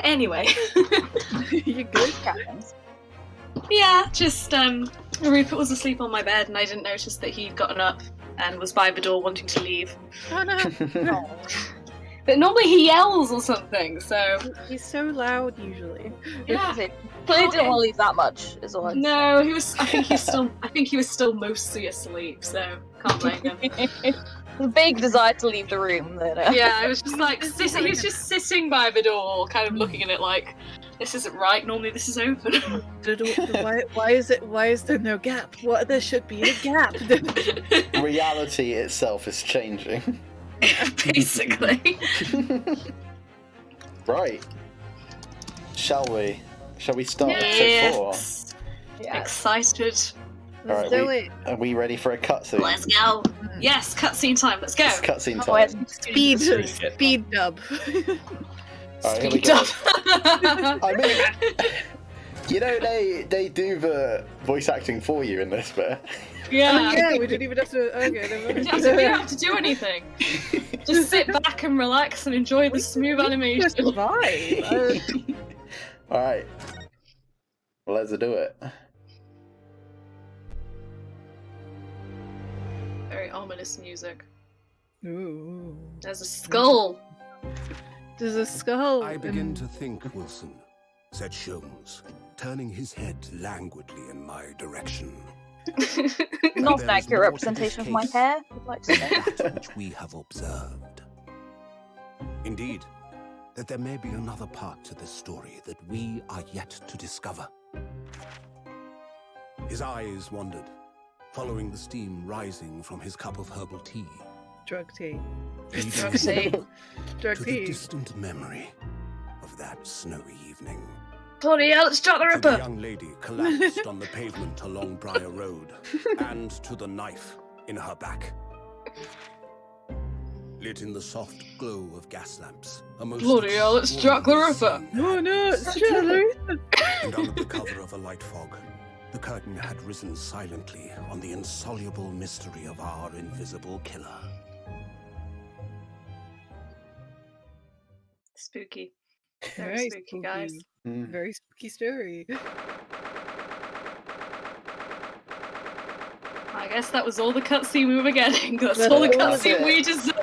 Anyway. You're good, Captain. Yeah, just Rupert was asleep on my bed and I didn't notice that he'd gotten up and was by the door wanting to leave. Oh no. But normally he yells or something, so He's so loud usually. yeah. Clearly didn't want to leave that much, is all. No, he was. I think he was still mostly asleep, so can't blame him. A big desire to leave the room. Yeah, I was just like, he was just sitting by the door, kind of looking at it like, this isn't right. Normally this is open. Why is there no gap? What, there should be a gap. Reality itself is changing. Basically. Right. Shall we start Yes. episode 4? Yeah. Excited. Let's do it. Are we ready for a cutscene? Let's go. Yes, cutscene time. Let's go. It's cutscene Oh, it's time. Speed dub. Alright, here we Speed go. up. I mean, you know they do the voice acting for you in this bit. Yeah. Yeah, we didn't even have to. Okay, We don't have to do anything. Just sit back and relax and enjoy the smooth animation. Just vibe. Alright. Well, let's do it. Very ominous music. Ooh. There's a skull. There's a skull. I begin to think, Wilson, said Sholmes, turning his head languidly in my direction. Not There an is accurate more to representation this of my case hair, I'd like to say. that which we have observed. Indeed, that there may be another part to this story that we are yet to discover. His eyes wandered, following the steam rising from his cup of herbal tea. Drug tea. leading Drug him tea. Drug to the tea. distant memory of that snowy evening. Bloody hell, it's Jack the To the Ripper! young lady collapsed on the pavement along Briar Road, and to the knife in her back. Lit in the soft glow of gas lamps, a most Bloody hell, it's Jack the extraordinary Ripper. scene Oh had no, it's ensued. Charlie. And under the cover of a light fog, the curtain had risen silently on the insoluble mystery of our invisible killer. Spooky. Very Very spooky, guys. Mm. Very spooky story. I guess that was all the cutscene we were getting. That's That's all the all cutscene it. we deserve.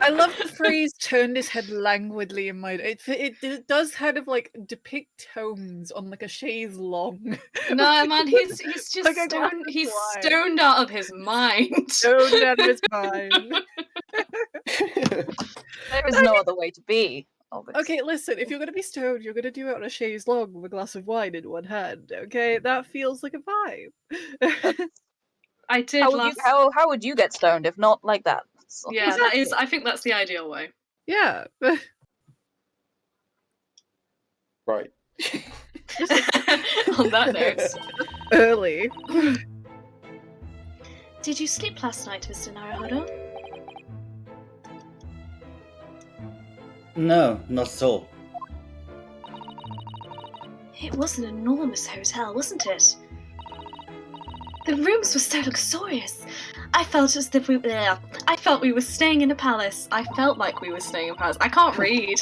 I love the phrase "turned his head languidly" in my. It does kind of like depict tones on like a chaise longue. No, man, he's just Like a glass stoned. of He's wine. stoned out of his mind. Stoned out of his mind. There is no other way to be. Obviously. Okay, listen. If you're gonna be stoned, you're gonna do it on a chaise longue with a glass of wine in one hand. Okay, that feels like a vibe. I did How would, you, last. how would you get stoned if not like that? So- Yeah, that is. I think that's the ideal way. Yeah. Right. On that note, Early. did you sleep last night, Mr. Naruhodo? No, not at all. It was an enormous hotel, wasn't it? The rooms were so luxurious. I felt as if I felt we were staying in a palace. I felt like we were staying in a palace. I can't read.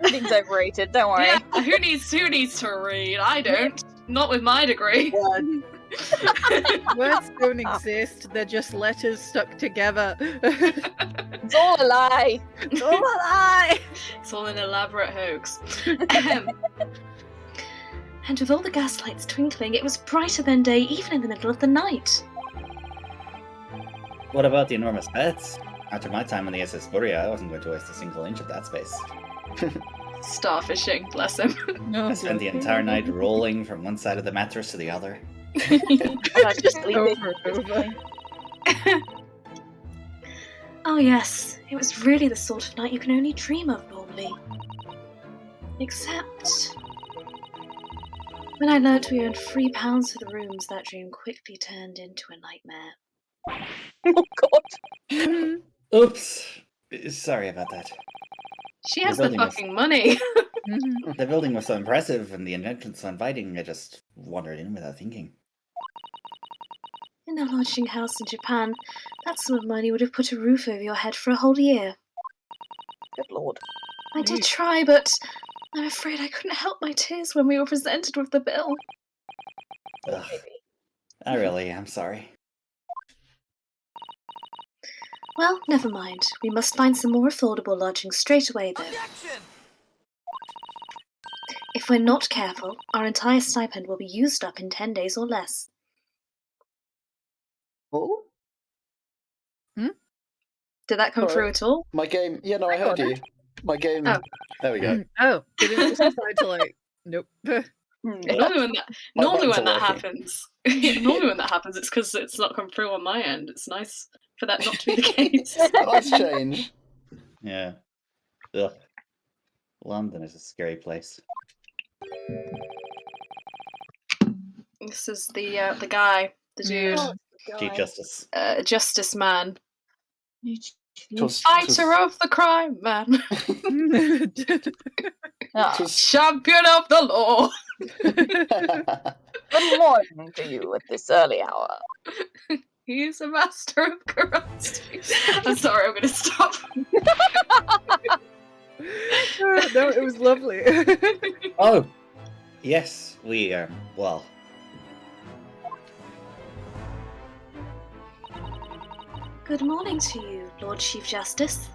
Reading's overrated, don't worry. Yeah, who needs to read? I don't. Not with my degree. Words don't exist. They're just letters stuck together. It's all a lie. It's all a lie. It's all an elaborate hoax. And with all the gaslights twinkling, it was brighter than day, even in the middle of the night. What about the enormous beds? After my time on the SS Buria, I wasn't going to waste a single inch of that space. Starfishing, bless him. No, I spent the entire night rolling from one side of the mattress to the other. And I just sleep over and over. Oh yes, it was really the sort of night you can only dream of normally. Except... when I learnt we earned £3 for the rooms, that dream quickly turned into a nightmare. Oh god. Oops! Sorry about that. She has The the building was- fucking money. The building was so impressive and the entrance so inviting, I just wandered in without thinking. In a lodging house in Japan, that sort of money would have put a roof over your head for a whole year. Good lord. I did try, but I'm afraid I couldn't help my tears when we were presented with the bill. Ugh, Maybe. I really am sorry. Well, never mind. We must find some more affordable lodging straight away, though. If we're not careful, our entire stipend will be used up in 10 days or less. Oh, Did that come Sorry. through at all? my game. Yeah, no, I heard you. My game. Oh. There we go. Oh, did it just decide to like? Nope. Normally My when buttons are that working. happens, normally when that happens, it's because it's not come through on my end. It's nice for that not to be the case. Nice change. Yeah. Ugh. London is a scary place. This is the guy, the dude, Chief Justice. justice man, Twas- fighter of the crime man, twas- champion of the law. Good morning to you at this early hour. He's a master of karate. I'm sorry, I'm gonna stop. No, it was lovely. Oh, yes, we are. Well, Good morning to you, Lord Chief Justice.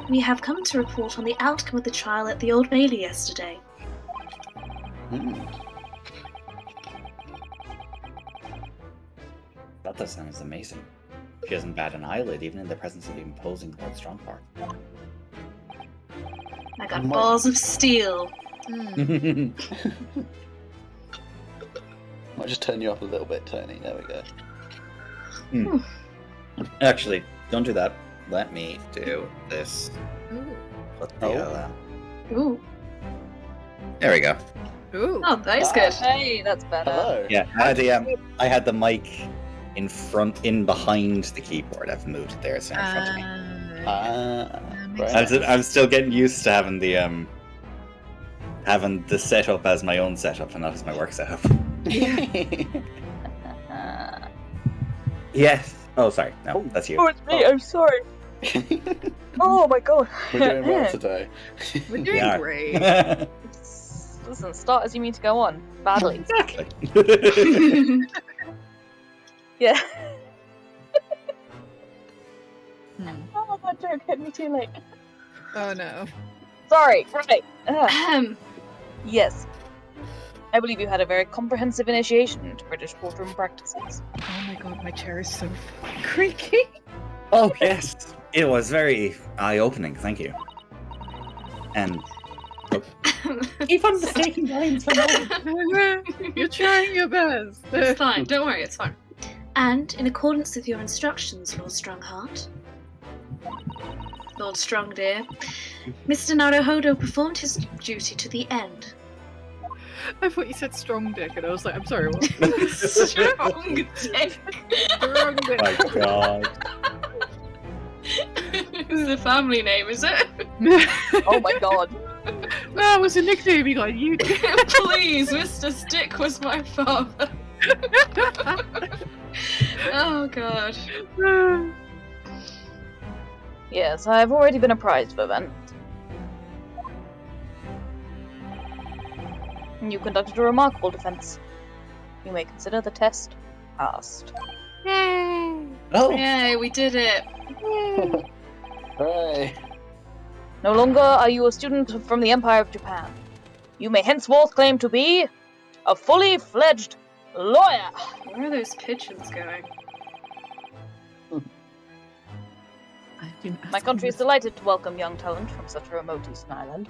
We have come to report on the outcome of the trial at the Old Bailey yesterday. that does sound amazing. She doesn't bat an eyelid, even in the presence of the imposing Lord Strongheart. I got balls of steel. I'll just turn you up a little bit, Tony. There we go. Actually, don't do that. Let me do this. Put the, Ooh. There we go. Ooh. Oh, that's good. Hey, that's better. Hello. Yeah, I had the mic in behind the keyboard. I've moved it there. It's now in front of me. Right. I'm still getting used to having the setup as my own setup and not as my work setup. Yes. Oh, sorry. No, that's you. Oh, it's me. I'm sorry. Oh my god. We're doing well today. We're doing Yeah. great. Listen, start as you mean to go on. Badly. Exactly. Yeah. Hmm. Oh, that joke hit me too late. Oh no. Sorry. Right. Yes. I believe you had a very comprehensive initiation into British courtroom practices. Oh my god, my chair is so creaky. Oh, yes. It was very eye-opening. Thank you. And keep on mistaking lines for mine. You're trying your best. It's fine, don't worry, it's fine. And in accordance with your instructions, Lord Strongheart, Lord Strong dear, Mr. Naruhodo performed his duty to the end. I thought you said strong dick, and I was like, I'm sorry, what? Strong dick. Strong dick. My God. It's the family name, is it? Oh my god. That was a nickname you got. You. Please, Mr. Stick was my father. Oh god. Yes, I've already been apprised of events. You conducted a remarkable defense. You may consider the test passed. Yay! Oh, Yay, we did it. Hooray. No longer are you a student from the Empire of Japan. You may henceforth claim to be a fully fledged lawyer. Where are those pigeons going? My country is delighted to welcome young talent from such a remote eastern island.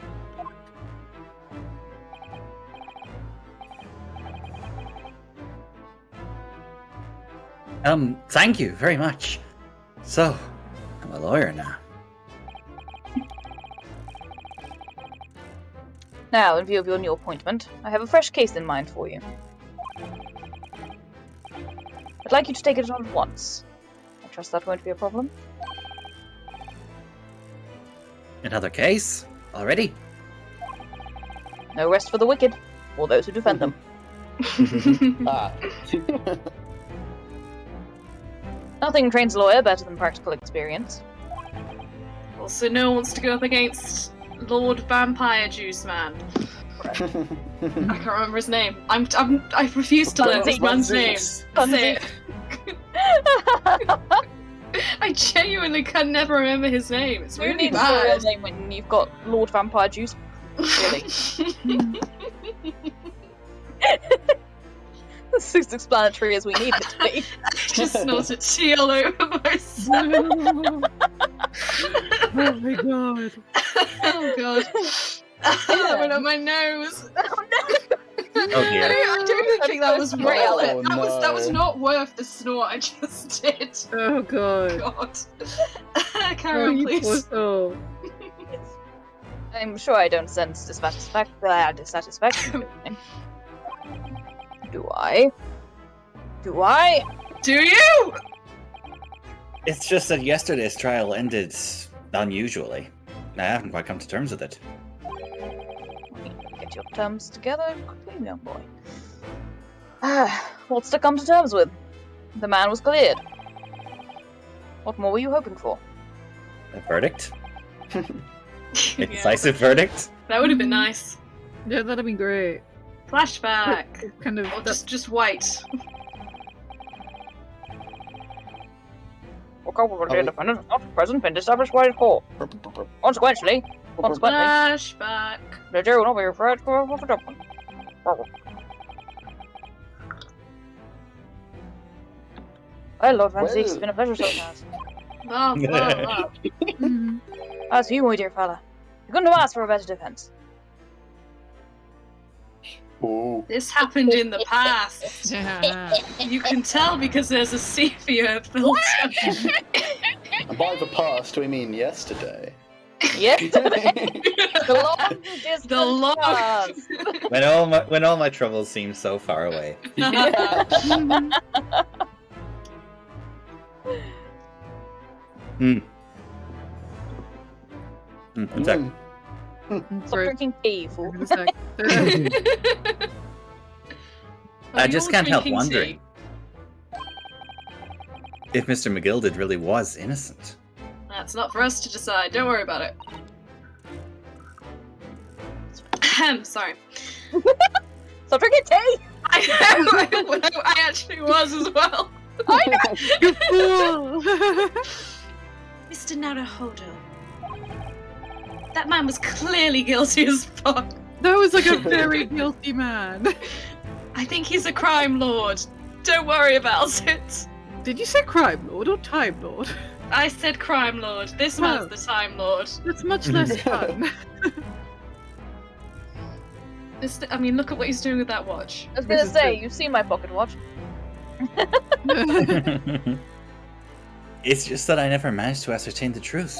Thank you very much. So, I'm a lawyer now. Now, in view of your new appointment, I have a fresh case in mind for you. I'd like you to take it on at once. I trust that won't be a problem. Another case? Already? No rest for the wicked, or those who defend them. Ah. Nothing trains a lawyer better than practical experience. Also, no one wants to go up against Lord Vampire Juice Man. I can't remember his name. I refuse to learn this man's name. Say it. I genuinely can never remember his name. It's Who really needs a real bad. name when you've got Lord Vampire Juice? Really? That's as explanatory as we need it to be. I just snorted tea all over myself. Oh my god. Oh god. That went up my nose. Oh dear. I don't think that was worth it. Oh, That was no. not worth the snort I just did. Oh god. God. Oh, Carry on, you poor please. soul. I'm sure I don't sense dissatisfaction. Do I? Do I? Do you? It's just that yesterday's trial ended unusually. I haven't quite come to terms with it. Get your terms together quickly, young boy. What's to come to terms with? The man was cleared. What more were you hoping for? A verdict? A Yeah, decisive verdict? that would have been nice. Yeah, that'd be great. Flashback. Kind of. Or just wait. The independent has not present been established by the court. Consequently, Flashback. the jury will not be referred for judgment. Well, Lord Van Zeek, it's been a pleasure so far. Wow. Mhm. As for you, my dear fella, you couldn't have asked for a better defense. Ooh. This happened in the past. Yeah. You can tell because there's a sepia filter. And by the past, we mean yesterday. Yesterday, the long distance The long. past. When all my troubles seem so far away. What's that? Mm. Stop drinking tea, fool. Wait a sec. I just can't help Drinking wondering if Mr. McGilded really was innocent. That's not for us to decide. Don't worry about it. Sorry. Stop drinking tea! I actually was as well. You fool! Mr. Naruhodo. That man was clearly guilty as fuck. That was like a very guilty man. I think he's a crime lord. Don't worry about it. Did you say crime lord or time lord? I said crime lord. This man's the time lord. That's much less fun. I mean, look at what he's doing with that watch. I was gonna This is say, true. you've seen my pocket watch. It's just that I never managed to ascertain the truth.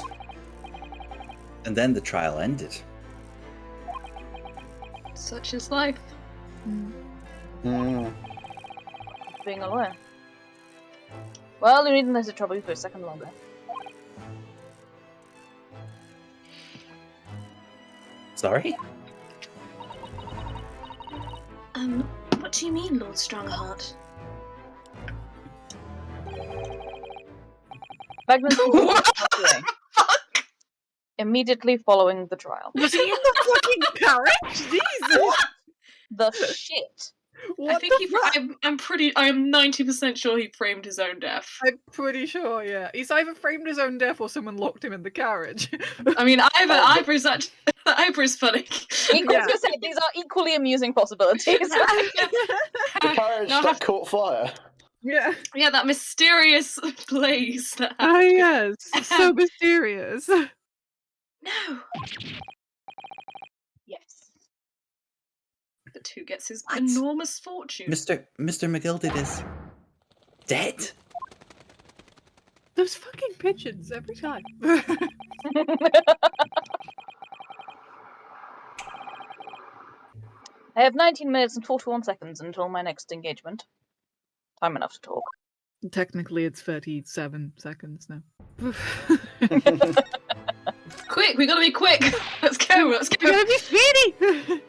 And then the trial ended. Such is life. Mm. Being a lawyer. Well, you needn't let it trouble you for a second longer. Sorry? What do you mean, Lord Strongheart? Magnus immediately following the trial. Was he in the fucking carriage? Jesus! The shit. What I think the I am 90% sure he framed his own death. I'm pretty sure, yeah. He's either framed his own death or someone locked him in the carriage. I mean, Ivor's funny. Equal to say, these are equally amusing possibilities. The carriage No, I that have- caught fire. Yeah. Yeah, that mysterious blaze that Oh, yes. So mysterious. No! Yes. But who gets his What? enormous fortune? Mr. McGilded is dead? Those fucking pigeons every time. I have 19 minutes and 41 seconds until my next engagement. Time enough to talk. Technically, it's 37 seconds now. Quick, we gotta be quick! Let's go, let's You go! gotta be speedy!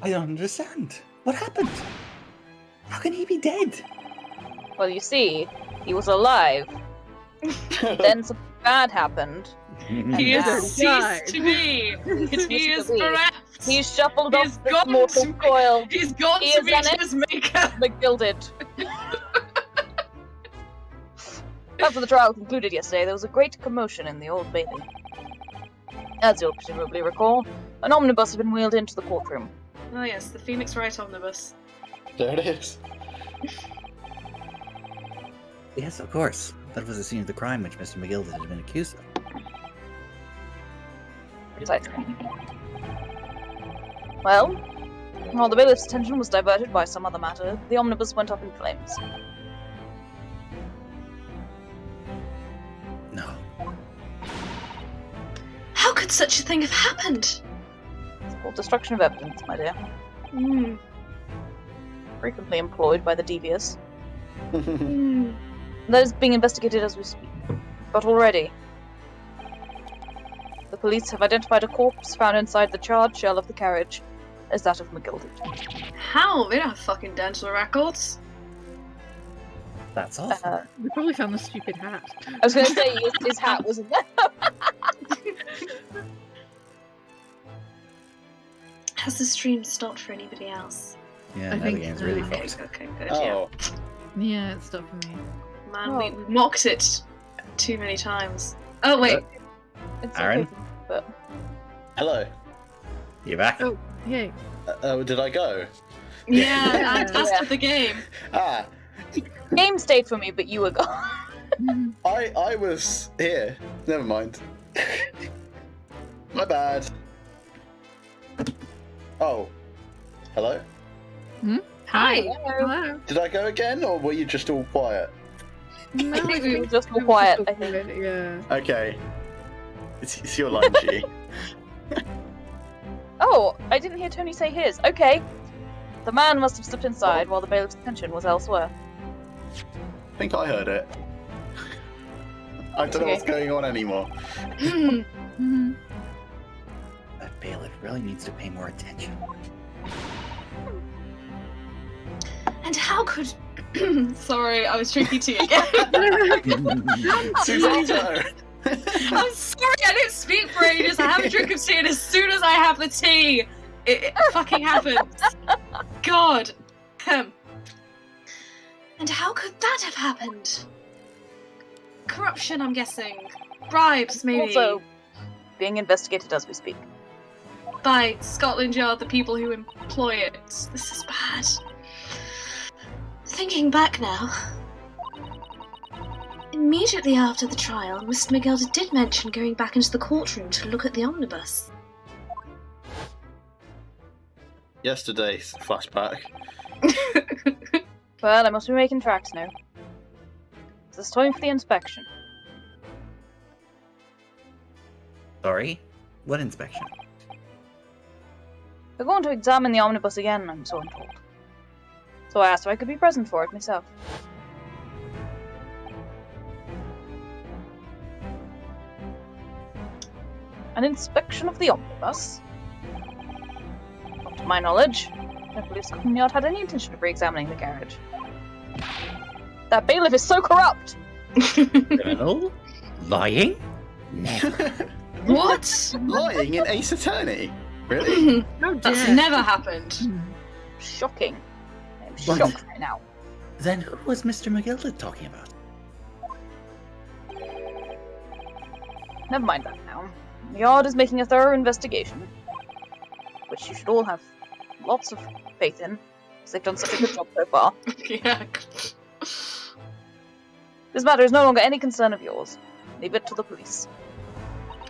I don't understand. What happened? How can he be dead? Well, you see, he was alive, then bad happened. He And has now- ceased to be. He is to be. bereft. He's shuffled He's off this gone mortal to- coil. He's gone He to is meet an his maker. McGilded. After the trial concluded yesterday, there was a great commotion in the Old Bailey. As you'll presumably recall, an omnibus had been wheeled into the courtroom. Oh yes, the Phoenix Wright omnibus. There it is. Yes, of course. That was the scene of the crime which Mr. McGilded had been accused of. Precisely. Well, while the bailiff's attention was diverted by some other matter, the omnibus went up in flames. No. How could such a thing have happened? It's called destruction of evidence, my dear. Hmm. Frequently employed by the devious. Hmm. That is being investigated as we speak. But already, the police have identified a corpse found inside the charred shell of the carriage as that of McGilded. How? They don't have fucking dental records. That's awful. We probably found the stupid hat. I was going to say his hat wasn't there. Has the stream stopped for anybody else? Yeah, I now think the game's so. really Okay, fucked. okay, good. Oh, Yeah, it's stuff for me. Man, Oh. we mocked it too many times. Oh wait, It's Aaron? okay, but hello. You back? Oh, yay. Did I go? yeah, I Yeah. tested the game. Ah, game stayed for me, but you were gone. I was here. Never mind. My bad. Oh, hello. Hi. Hello. Did I go again, or were you just all quiet? No, think we it were just all was quiet, all I think. quiet, Yeah. Okay. It's your line, G. Oh, I didn't hear Tony say his. Okay. The man must have slipped inside while the bailiff's attention was elsewhere. I think I heard it. I don't know what's going on anymore. Hmm. Mhm. That bailiff really needs to pay more attention. And how could? Sorry, I was drinking tea again. Susanto! I'm sorry, I didn't speak for ages. I have a drink of tea, and as soon as I have the tea, it fucking happens. God. And how could that have happened? Corruption, I'm guessing. Bribes, maybe. Also, being investigated as we speak. By Scotland Yard, the people who employ it. This is bad. Thinking back now. Immediately after the trial, Mr. McGilder did mention going back into the courtroom to look at the omnibus. Yesterday's flashback. Well, I must be making tracks now. It's time for the inspection. Sorry? What inspection? We're going to examine the omnibus again, I'm so told. So I asked if I could be present for it myself. An inspection of the omnibus? Not to my knowledge, the police could not had any intention of re-examining the carriage. That bailiff is so corrupt! Criminal? Lying? Never. What? Lying in Ace Attorney? Really? How That's dare. never happened. Shocking. I'm What? shocked right now. Then who was Mr. McGilded talking about? Never mind that now. The Yard is making a thorough investigation, which you should all have lots of faith in, because they've done such a good job so far. Yeah. This matter is no longer any concern of yours. Leave it to the police.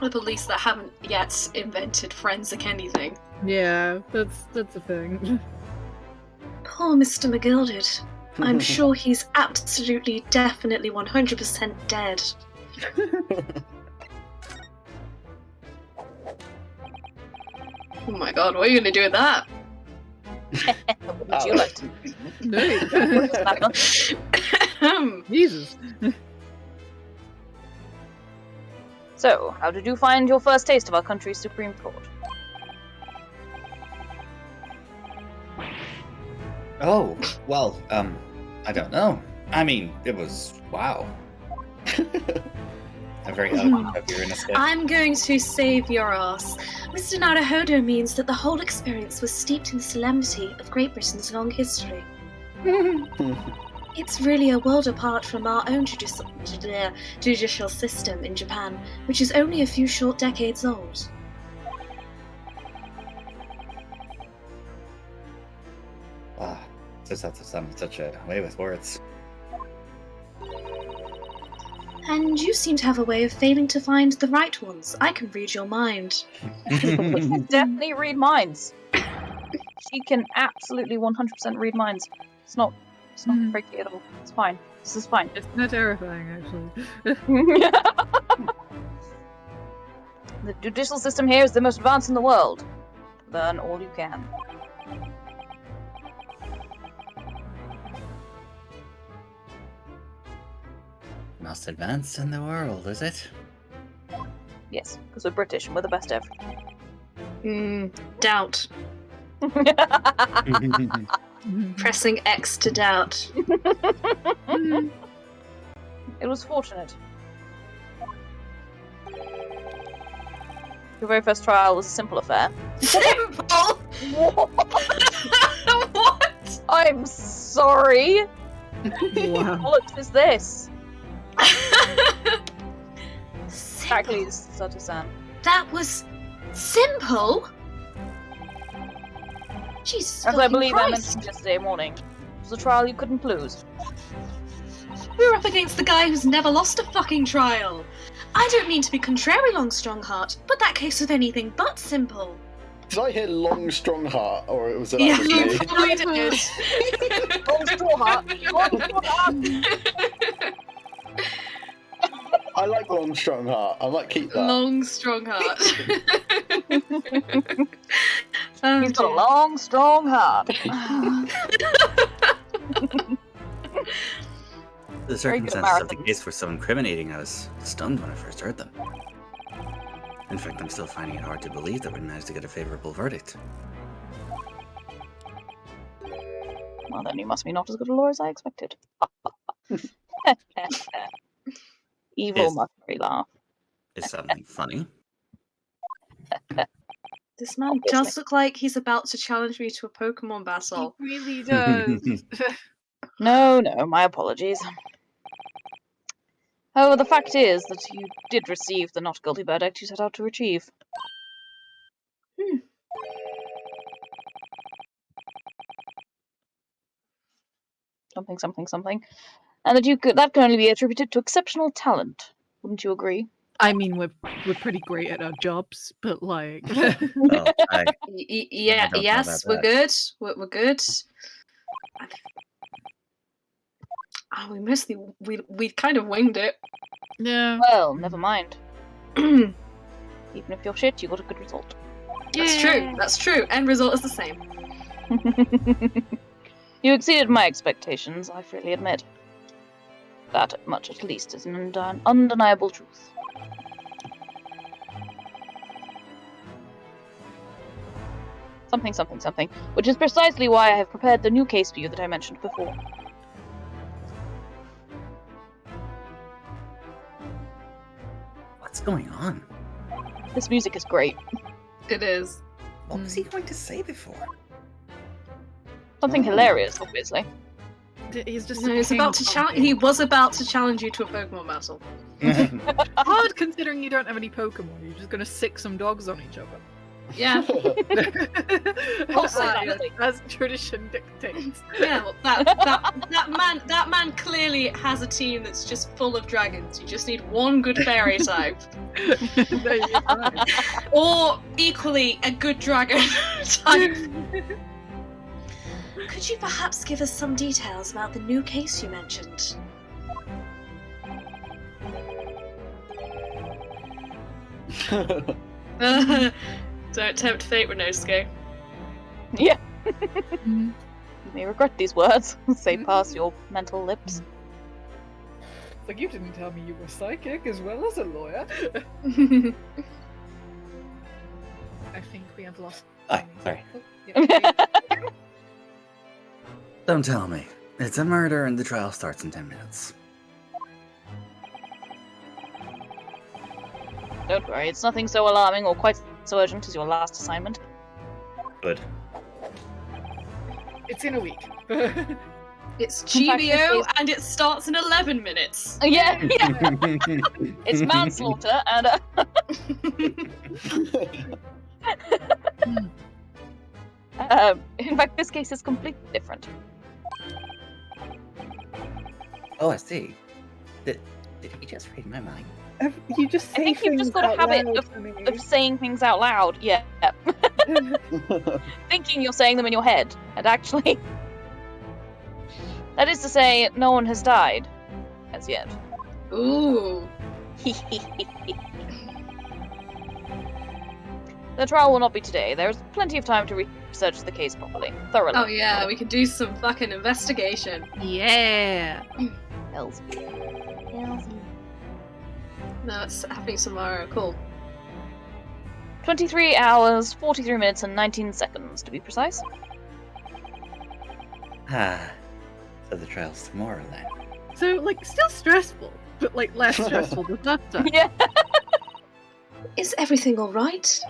The police that haven't yet invented forensic anything. Yeah, that's a thing. Poor Mr. McGilded. I'm sure he's absolutely, definitely, 100% dead. Oh my god, what are you gonna do with that? What would you like to No. Hmm. Jesus. So, how did you find your first taste of our country's Supreme Court? Oh, well, I don't know. I mean, it was wow. I'm very happy you're in a state. I'm going to save your ass. Mr. Naruhodo means that the whole experience was steeped in the solemnity of Great Britain's long history. It's really a world apart from our own judicial system in Japan, which is only a few short decades old. Ah, just have to sound such a way with words. And you seem to have a way of failing to find the right ones. I can read your mind. Definitely read minds. She can absolutely 100% read minds. It's not freaky at all. It's fine. This is fine. It's not terrifying, actually. The judicial system here is the most advanced in the world. Learn all you can. Most advanced in the world, is it? Yes, because we're British and we're the best ever. Doubt. Pressing X to doubt. It was fortunate. Your very first trial was a simple affair. Simple? What? I'm sorry. Wow. What is this? Simple. Exactly, Sato-san. That was simple? Jesus As I fucking believe I Christ. mentioned yesterday morning, it was a trial you couldn't lose. We're up against the guy who's never lost a fucking trial. I don't mean to be contrary, Long Strongheart, but that case was anything but simple. Did I hear Long Strongheart, or was it Yeah, that you was me? probably did. Long Strawheart! Long Strawheart! I like Long Strongheart. I might keep that. Long Strongheart. Oh, He's got a dear. long, strong heart. The Very good circumstances of the marathons. case were so incriminating, I was stunned when I first heard them. In fact, I'm still finding it hard to believe that we managed to get a favorable verdict. Well, then you must be not as good a lawyer as I expected. Evil Yes. mockery laugh. Is something funny? This man does look like he's about to challenge me to a Pokemon battle. He really does. No, my apologies. However, the fact is that you did receive the not guilty verdict you set out to achieve. Something. And that can only be attributed to exceptional talent. Wouldn't you agree? I mean, we're pretty great at our jobs, but like, Well, Yeah, don't know yes, about we're good. We're good. We kind of winged it. no. Well, never mind. Even if you're shit, you got a good result. That's true. That's true. End result is the same. You exceeded my expectations, I freely admit. That much, at least, is an undeniable truth. Something, which is precisely why I have prepared the new case for you that I mentioned before. what's going on? This music is great. It is. What was he going to say before? Something hilarious, obviously. He's just. No, he was about to challenge you to a Pokemon battle. Hard considering you don't have any Pokemon. You're just gonna sick some dogs on each other. Yeah. Also, as tradition dictates. Yeah, well, that man clearly has a team that's just full of dragons. You just need one good fairy type, No, you're right. or equally a good dragon type. Could you perhaps give us some details about the new case you mentioned? Don't tempt fate, Renosuke. Yeah. You may regret these words as they pass your mental lips. Like, you didn't tell me you were psychic as well as a lawyer. I think we have lost. Oh, sorry. Oh, yeah. Don't tell me. It's a murder and the trial starts in 10 minutes. Don't worry, it's nothing so alarming or quite so urgent as your last assignment. Good. It's in a week. It's In fact, this GBO is- and it starts in 11 minutes. Yeah, it's manslaughter and in fact, this case is completely different. Oh, I see. Did he just read my mind? You just say I think you've just things got a out habit loud of to me. saying things out loud. Yeah. Thinking you're saying them in your head, and actually, that is to say, no one has died as yet. Ooh. The trial will not be today. There's plenty of time to research the case thoroughly. Oh yeah, we could do some fucking investigation. Yeah. Hells. No, it's happening tomorrow. Cool. 23 hours, 43 minutes, and 19 seconds, to be precise. Ah, so the trial's tomorrow then. So, like, still stressful, but, like, less stressful than last time. Yeah. Is everything alright?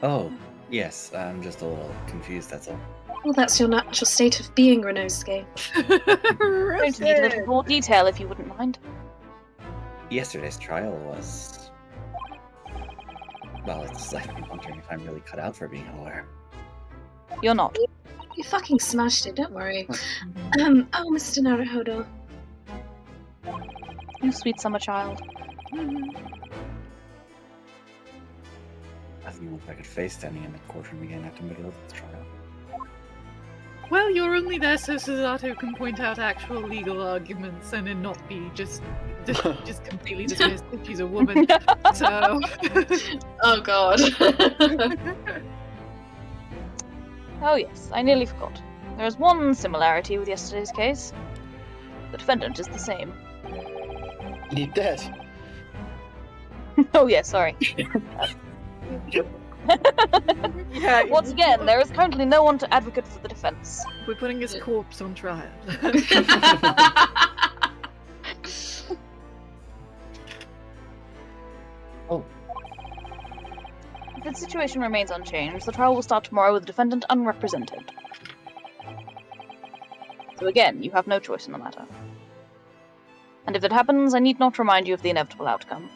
Oh, yes, I'm just a little confused, that's all. Well, that's your natural state of being, Renosuke. Going to need a little more detail, if you wouldn't mind. Yesterday's trial was... Well, it's like I'm wondering if I'm really cut out for being a lawyer. You're not. You fucking smashed it, don't worry. Oh, Mr. Naruhodo. You sweet summer child. I didn't look like I could face standing in the courtroom again after middle of this trial. Well, you're only there so Susato can point out actual legal arguments and then not be just completely dismissed if she's a woman. So... Oh god. Oh yes, I nearly forgot. There is one similarity with yesterday's case. The defendant is the same. He's dead. Oh yeah, sorry. Yeah, Once again, there is currently no one to advocate for the defense. we're putting his corpse on trial. Oh, If the situation remains unchanged, the trial will start tomorrow with the defendant unrepresented. So again, you have no choice in the matter. And if it happens, I need not remind you of the inevitable outcome.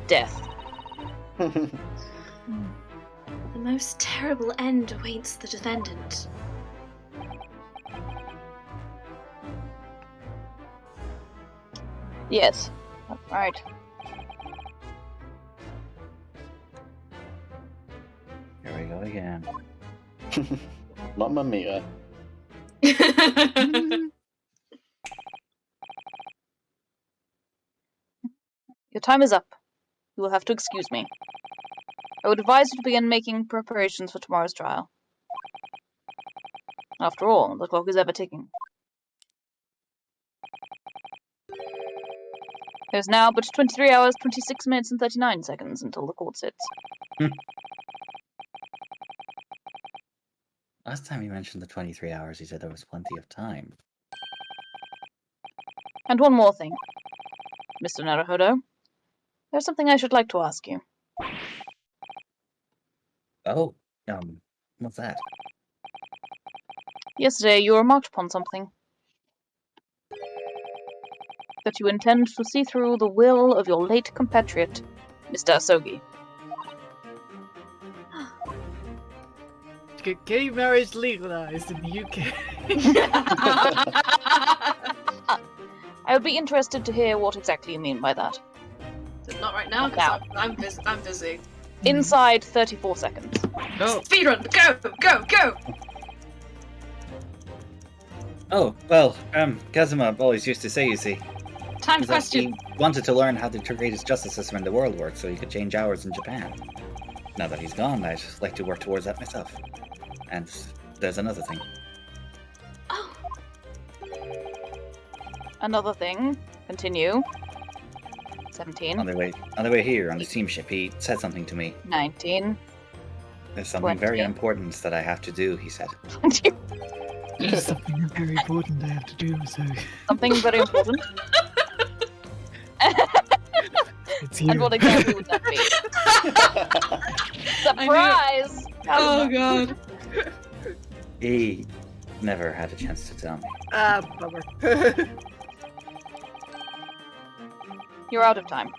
Death. The most terrible end awaits the defendant. Yes, that's right. here we go again. Mamma mia. Your time is up. You will have to excuse me. I would advise you to begin making preparations for tomorrow's trial. After all, the clock is ever ticking. There's now but 23 hours, 26 minutes, and 39 seconds until the court sits. Last time you mentioned the 23 hours, he said there was plenty of time. And one more thing. Mr. Naruhodo, there's something I should like to ask you. Oh, what's that? Yesterday you remarked upon something. That you intend to see through the will of your late compatriot, Mr. Asogi. To get gay marriage legalized in the UK. I would be interested to hear what exactly you mean by that. Not right now, Now. because I'm busy. Inside 34 seconds. Oh, Speedrun! Go! Oh, well, Kazuma always used to say, you see, Time that question. he wanted to learn how the greatest justice system in the world works so he could change hours in Japan. Now that he's gone, I'd like to work towards that myself. And there's another thing. Oh, Another thing. Continue. 17. On the way here on the steamship, he said something to me. 19. There's something 20. very important that I have to do, he said. 20. There's something very important I have to do, so Something very important. it's you. And what exactly would that be? Surprise! Oh god. He never had a chance to tell me. Bummer. You're out of time.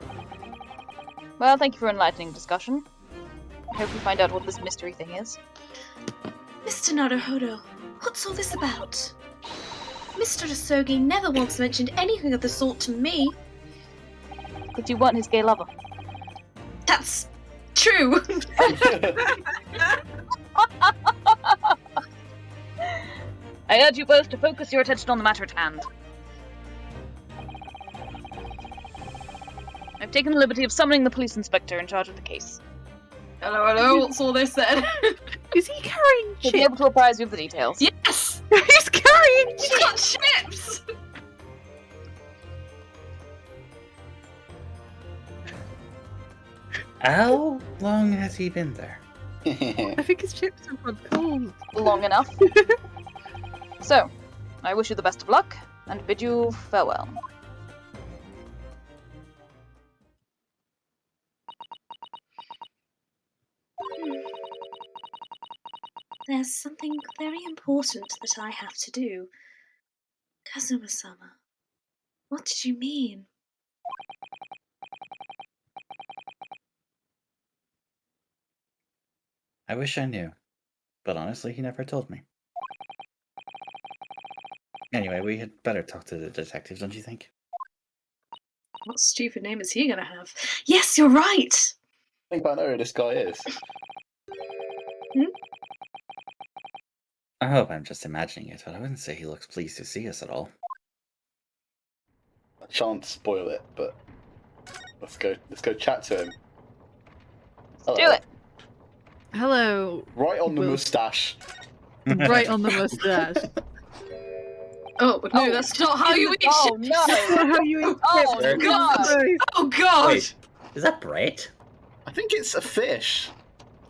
Well, thank you for enlightening discussion. I hope we find out what this mystery thing is. Mr. Naruhodo, what's all this about? Mr. Asogi never once mentioned anything of the sort to me. Because you weren't his gay lover. That's true. I urge you both to focus your attention on the matter at hand. I've taken the liberty of summoning the police inspector in charge of the case. Hello, what's all this then? Is he carrying He'll be able chips? to apprise you of the details. Yes! He's carrying He's chips! got chips! How long has he been there? I think his chips have gone cold. Long enough. So, I wish you the best of luck, and bid you farewell. There's something very important that I have to do. Kazuma-sama, what did you mean? I wish I knew, but honestly, he never told me. Anyway, we had better talk to the detectives, don't you think? What stupid name is he gonna have? Yes, you're right! I think I know who this guy is. I hope I'm just imagining it, but I wouldn't say he looks pleased to see us at all. I shan't spoil it, but let's go chat to him. Let's do it! Hello. Right on the Will. moustache. Right on the mustache. Oh, no, that's not how you eat Oh shit! no! How you eat Oh chips? god! Oh god! Wait, is that bread? I think it's a fish.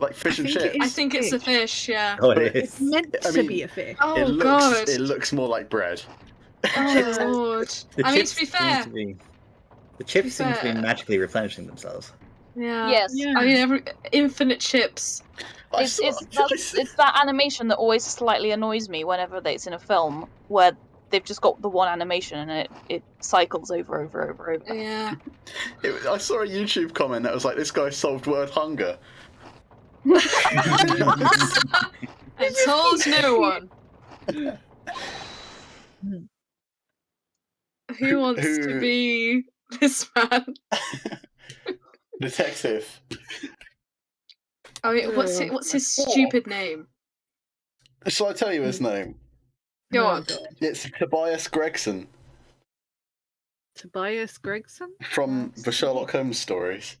Like fish and think it chips. I think it's a fish, yeah. Oh, But it It's is. meant I to mean, be a fish. Oh god. It looks more like bread. Oh lord. The I mean, chips to be seem fair. to be- the chips seem to be fair. magically replenishing themselves. Yeah. Yes. Yeah. I mean, infinite chips. It's that animation that always slightly annoys me whenever it's in a film where they've just got the one animation and it cycles over. Yeah. I saw a YouTube comment that was like, this guy solved word hunger. I told no one. Who wants to be this man? Detective. I mean, what's his stupid name? Shall I tell you his name? Go Oh, on. God. It's Tobias Gregson Tobias Gregson? from the Sherlock Holmes stories.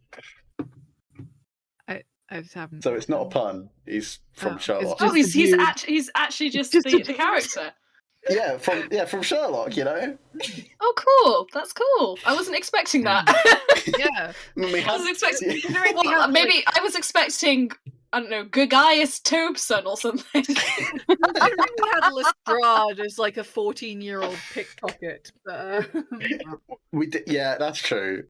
I just haven't. So it's not a pun. He's from Oh, Sherlock. it's Oh, just a he's dude. actually just Just a the character. Yeah, from Sherlock. You know. Oh, cool. That's cool. I wasn't expecting that. Yeah. I was expecting. Considering we Well, have, maybe I was expecting. I don't know, Gaius Tobeson or something. considering we had Lestrade as like a 14-year-old pickpocket. But, We did. Yeah, that's true.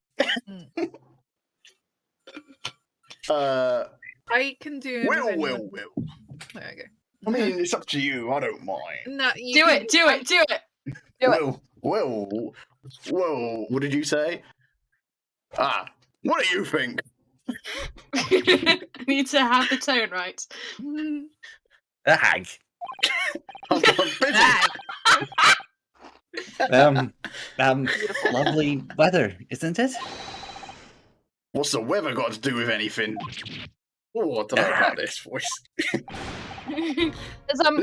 I can do. Will. There we go. I mean, it's up to you. I don't mind. No, you Do can- it. Do it. Do it. Whoa. What did you say? Ah, what do you think? I need to have the tone right. A hag. I'm busy. Lovely weather, isn't it? What's the weather got to do with anything? Oh, I don't know about this voice.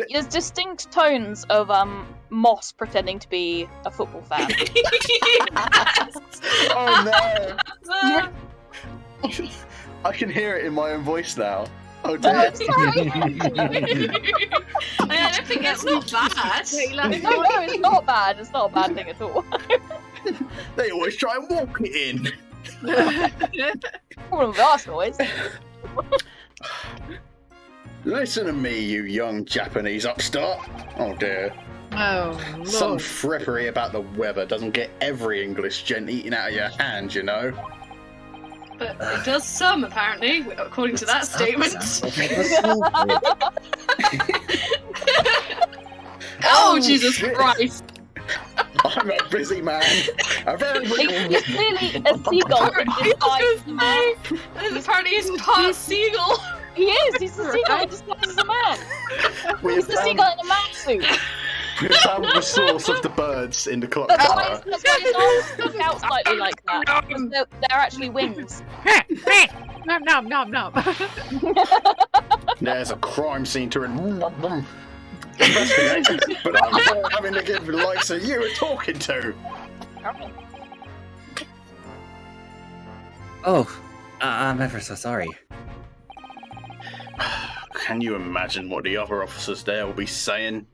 There's distinct tones of Moss pretending to be a football fan. Yes. Oh no! I can hear it in my own voice now. Oh dear. I'm sorry. I don't think it's not bad. No, it's not bad. It's not a bad thing at all. They always try and walk it in. Problem with us always. Listen to me, you young Japanese upstart. Oh dear. Oh, Some Lord. frippery about the weather doesn't get every English gent eating out of your hand, you know. But it does some, apparently, according to that statement. Oh, Jesus shit. Christ! I'm a busy man. A very He's busy clearly a seagull. disguised as a man. Apparently he's part seagull. He is. He's the seagull disguised as a man. We He's have the seagull in a man suit. found the source of the birds in the clock That's why tower. his arms stick out slightly like that. Because they're actually wings. Nom nom nom nom. There's a crime scene to investigate, but I'm not having to give the likes of you a talking to. Oh, I'm ever so sorry. Can you imagine what the other officers there will be saying?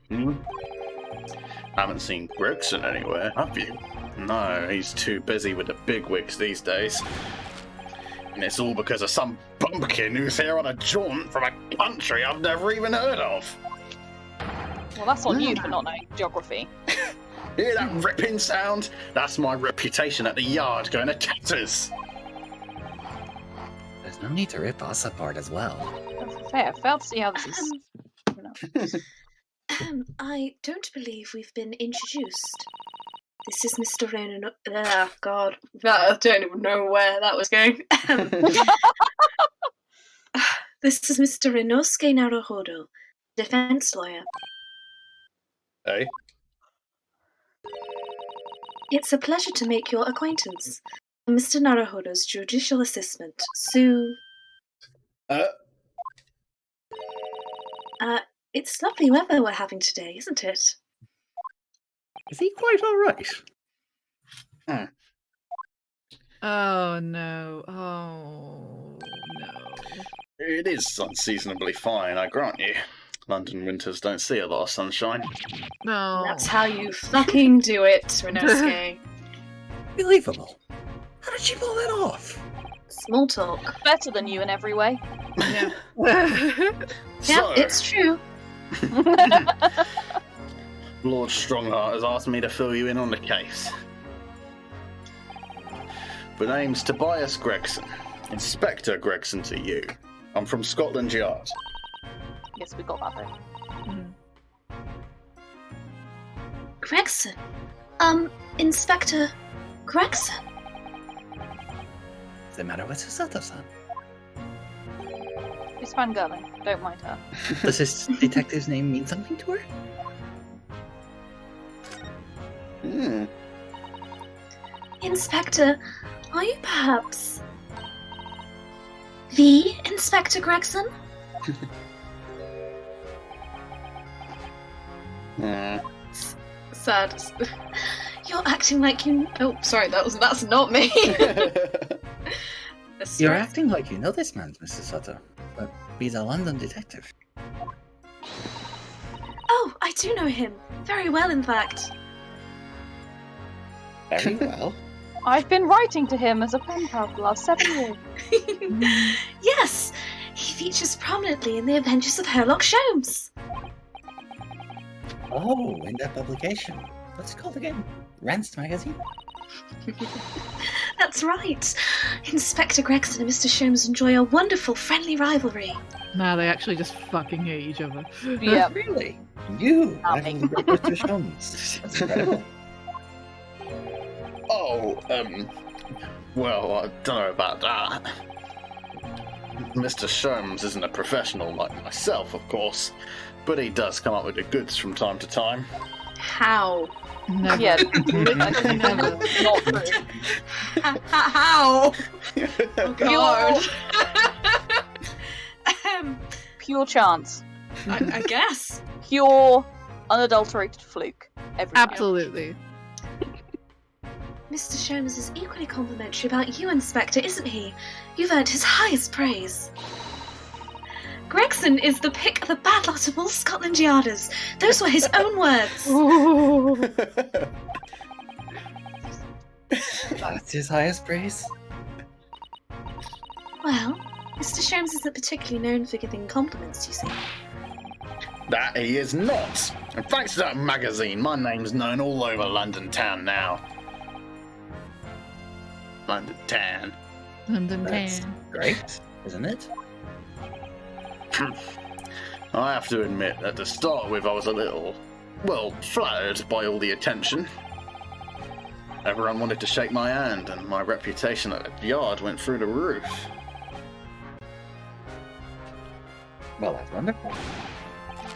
Haven't seen Gregson anywhere, have you? No, he's too busy with the bigwigs these days. And it's all because of some bumpkin who's here on a jaunt from a country I've never even heard of. Well, that's on you for not knowing geography. Hear that ripping sound? That's my reputation at the yard going to tatters. There's no need to rip us apart as well. Fair. Fail to see how this is. No. I don't believe we've been introduced. This is Mr. Ronan. God. I don't even know where that was going. This is Mr. Inosuke Naruhodo, defense lawyer. Hey? It's a pleasure to make your acquaintance. Mr. Naruhodo's judicial assistant, Sue. It's lovely weather we're having today, isn't it? Is he quite alright? Oh no. Oh no. It is unseasonably fine, I grant you. London winters don't see a lot of sunshine. No. That's how you fucking do it, Rinosuke. Believable. How did she pull that off? Small talk. Better than you in every way. Yeah. Yeah, it's true. Lord Strongheart has asked me to fill you in on the case. The name's Tobias Gregson. Inspector Gregson to you. I'm from Scotland Yard. Yes, we got that bit. Gregson. Inspector Gregson. What's the matter with Susato-san? She's fangirling. Don't mind her. Does this detective's name mean something to her? Inspector, are you perhaps the Inspector Gregson? Sad. You're acting like you. Oh, sorry, that's not me. You're acting like you know this man, Mr. Sato, but he's a London detective. Oh, I do know him very well, in fact. Very well. I've been writing to him as a pen pal for the last 7 years. Yes, he features prominently in the Adventures of Sherlock Holmes. Oh, in that publication. What's it called again? Rance magazine? That's right. Inspector Gregson and Mr. Sholmes enjoy a wonderful friendly rivalry. Nah, they actually just fucking hate each other. Yeah. Really? You? Nothing. Mr. Sholmes. That's incredible. Oh, well, I don't know about that. Mr. Sholmes isn't a professional like myself, of course, but he does come up with the goods from time to time. How? Never. Yeah, Never. not true. How? Oh, God. Pure chance. I guess. Pure, unadulterated fluke. Every time. Absolutely. Mr. Sholmes is equally complimentary about you, Inspector, isn't he? You've earned his highest praise. Gregson is the pick of the bad lot of all Scotland Yarders. Those were his own words. That's his highest praise. Well, Mr. Sholmes isn't particularly known for giving compliments, you see. That he is not. And thanks to that magazine, my name's known all over London town now. London town. London That's Town. great, isn't it? I have to admit that to start with I was a little, well, flattered by all the attention. Everyone wanted to shake my hand and my reputation at the yard went through the roof. Well, that's wonderful.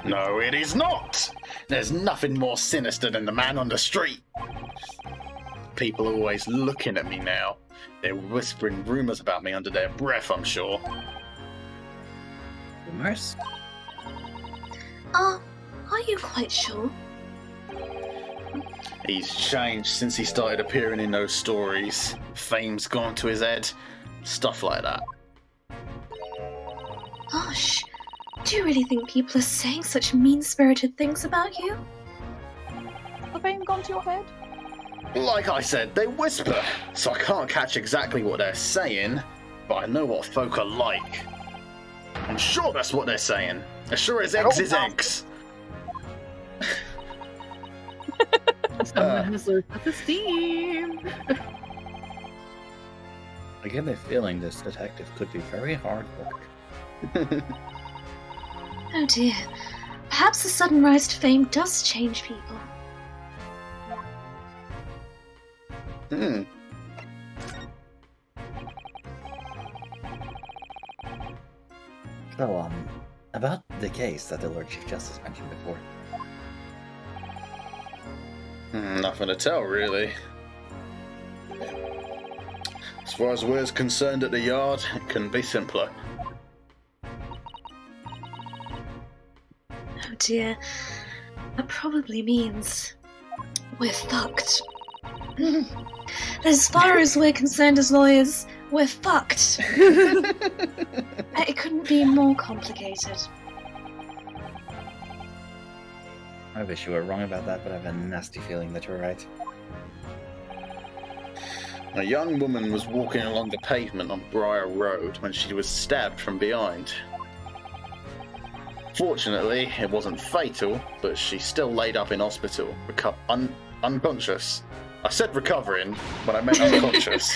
No, it is not! There's nothing more sinister than the man on the street. People are always looking at me now. They're whispering rumours about me under their breath, I'm sure. Rumors? Are you quite sure? He's changed since he started appearing in those stories. Fame's gone to his head. Stuff like that. Gosh, do you really think people are saying such mean-spirited things about you? The fame gone to your head? Like I said, they whisper, so I can't catch exactly what they're saying, but I know what folk are like. I'm sure that's what they're saying. As sure as eggs is eggs. Someone has looked at the steam. I get the feeling this detective could be very hard work. Oh dear. Perhaps the sudden rise to fame does change people. Hmm. So, about the case that the Lord Chief Justice mentioned before. Nothing to tell, really. As far as we're concerned at the yard, it couldn't be simpler. Oh dear. That probably means we're fucked. As far as we're concerned as lawyers, we're fucked. It couldn't be more complicated. I wish you were wrong about that, but I have a nasty feeling that you're right. A young woman was walking along the pavement on Briar Road when she was stabbed from behind. Fortunately, it wasn't fatal, but she's still laid up in hospital, unconscious. I said recovering, but I meant unconscious.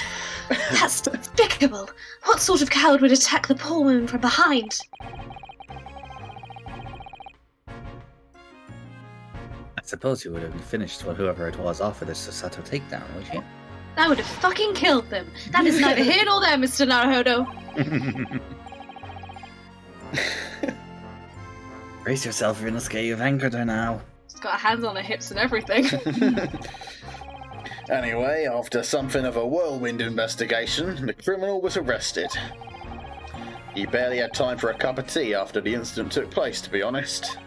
That's despicable. What sort of coward would attack the poor woman from behind? I suppose you would have finished whoever it was off of this Sasato takedown, would you? That would have fucking killed them. That is neither here nor there, Mr. Naruhodo. Brace yourself, Inosuke, you've anchored her now. She's got her hands on her hips and everything. Anyway, after something of a whirlwind investigation, the criminal was arrested. He barely had time for a cup of tea after the incident took place, to be honest.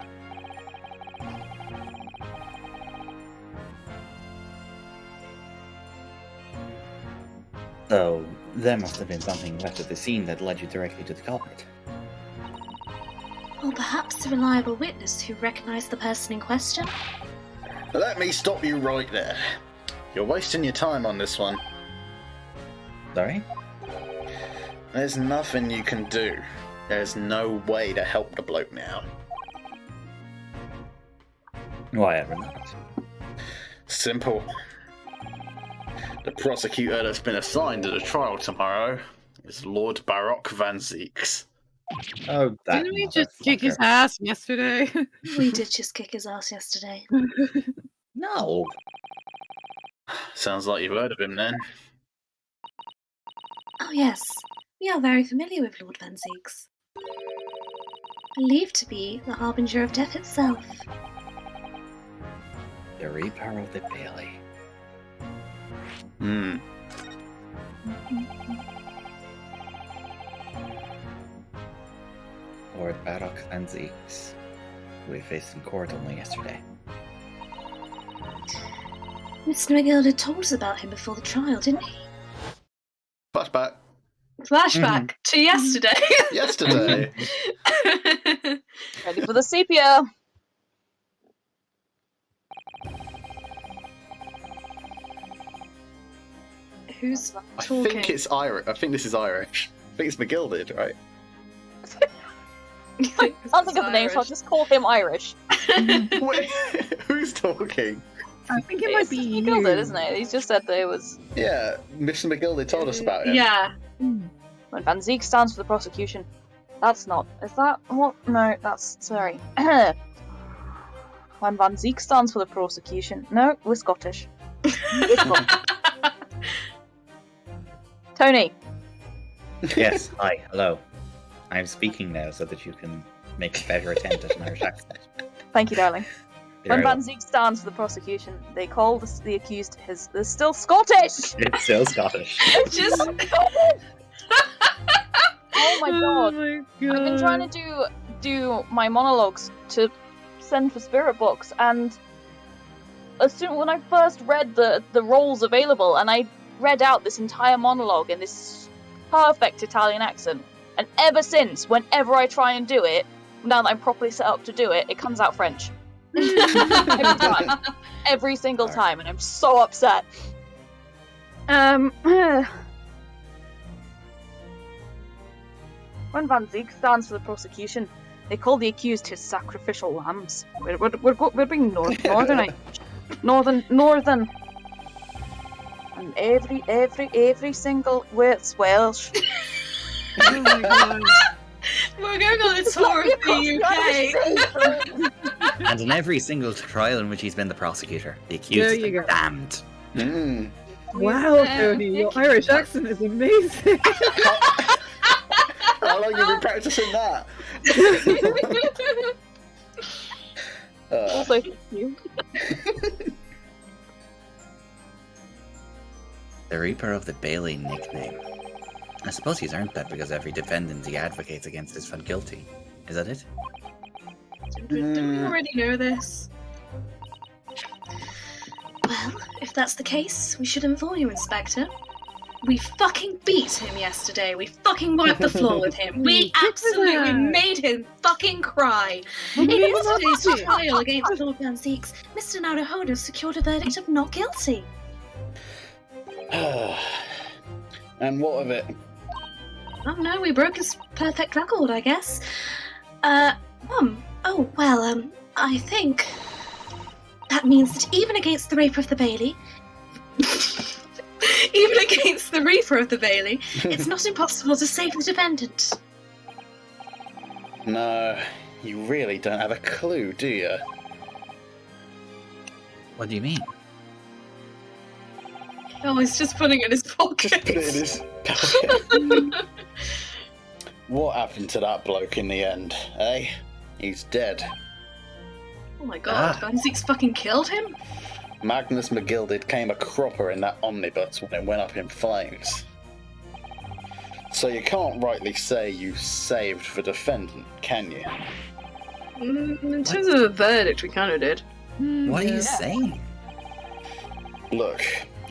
So, there must have been something left at the scene that led you directly to the culprit. Or perhaps a reliable witness who recognised the person in question? Let me stop you right there. You're wasting your time on this one. Sorry? There's nothing you can do. There's no way to help the bloke now. Why ever not? Simple. The prosecutor that's been assigned to the trial tomorrow is Lord Baroque Van Zeeks. Oh, that Didn't we just kick his ass yesterday? We did just kick his ass yesterday. No! Sounds like you've heard of him then. Oh yes, we are very familiar with Lord Van Zeeks. Believed to be the harbinger of death itself. The Reaper of the Bailey. Lord Baroque Van Zeeks, who we faced in court only yesterday. Mr. McGill had told us about him before the trial, didn't he? Flashback. Flashback to yesterday. Yesterday. Ready for the sepia. Who's I talking? think it's Irish. I think this is Irish. I think it's McGill did, right? I can't think of the name, so I'll just call him Irish. Wait, who's talking? I think it might be He you. killed it, isn't it? He's just said that it was... Yeah, Mr. McGildy told us about it. Yeah. When Van Ziek stands for the prosecution. That's not... Is that... What? No, that's... Sorry. When Van Ziek stands for the prosecution. No, we're Scottish. We're Scottish. Tony. Yes, hi, hello. I'm speaking now so that you can make a better attempt at an Irish accent. Thank you, darling. You're When very Van welcome. Ziek stands for the prosecution, they call the accused they're still Scottish! It's still Scottish. Just. Oh my god. Oh my god. I've been trying to do my monologues to send for spirit books, and when I first read the roles available, and I read out this entire monologue in this perfect Italian accent, and ever since, whenever I try and do it, now that I'm properly set up to do it, it comes out French. Every time. Every single time, and I'm so upset. When Van Ziek stands for the prosecution, they call the accused his sacrificial lambs. We're being northern. Northern. And every single word's Welsh. Oh my god. We're going on a tour of the UK. And in every single trial in which he's been the prosecutor, the accused There has you been go. damned. Mm. Wow, Tony, your Irish accent is amazing. How long have you been practicing that? Also, thank you. The Reaper of the Bailey nickname. I suppose he's earned that because every defendant he advocates against is found guilty. Is that it? Didn't we already know this? Well, if that's the case, we should inform you, Inspector. We fucking beat him yesterday. We fucking wiped the floor with him. We absolutely made him fucking cry. In yesterday's trial against Lord Van Zieks, Mr. Naruhodo secured a verdict of not guilty. And what of it? Oh no, we broke his perfect record, I guess. I think that means that even against the Reaper of the Bailey, it's not impossible to save the defendant. No, you really don't have a clue, do you? What do you mean? Oh, he's just putting it in his pocket. Just put it in his pocket. What happened to that bloke in the end, eh? He's dead. Oh my god, Van Zieks fucking killed him? Magnus McGilded came a cropper in that omnibus when it went up in flames. So you can't rightly say you saved the defendant, can you? In terms of the verdict, we kind of did. What are you saying? Look,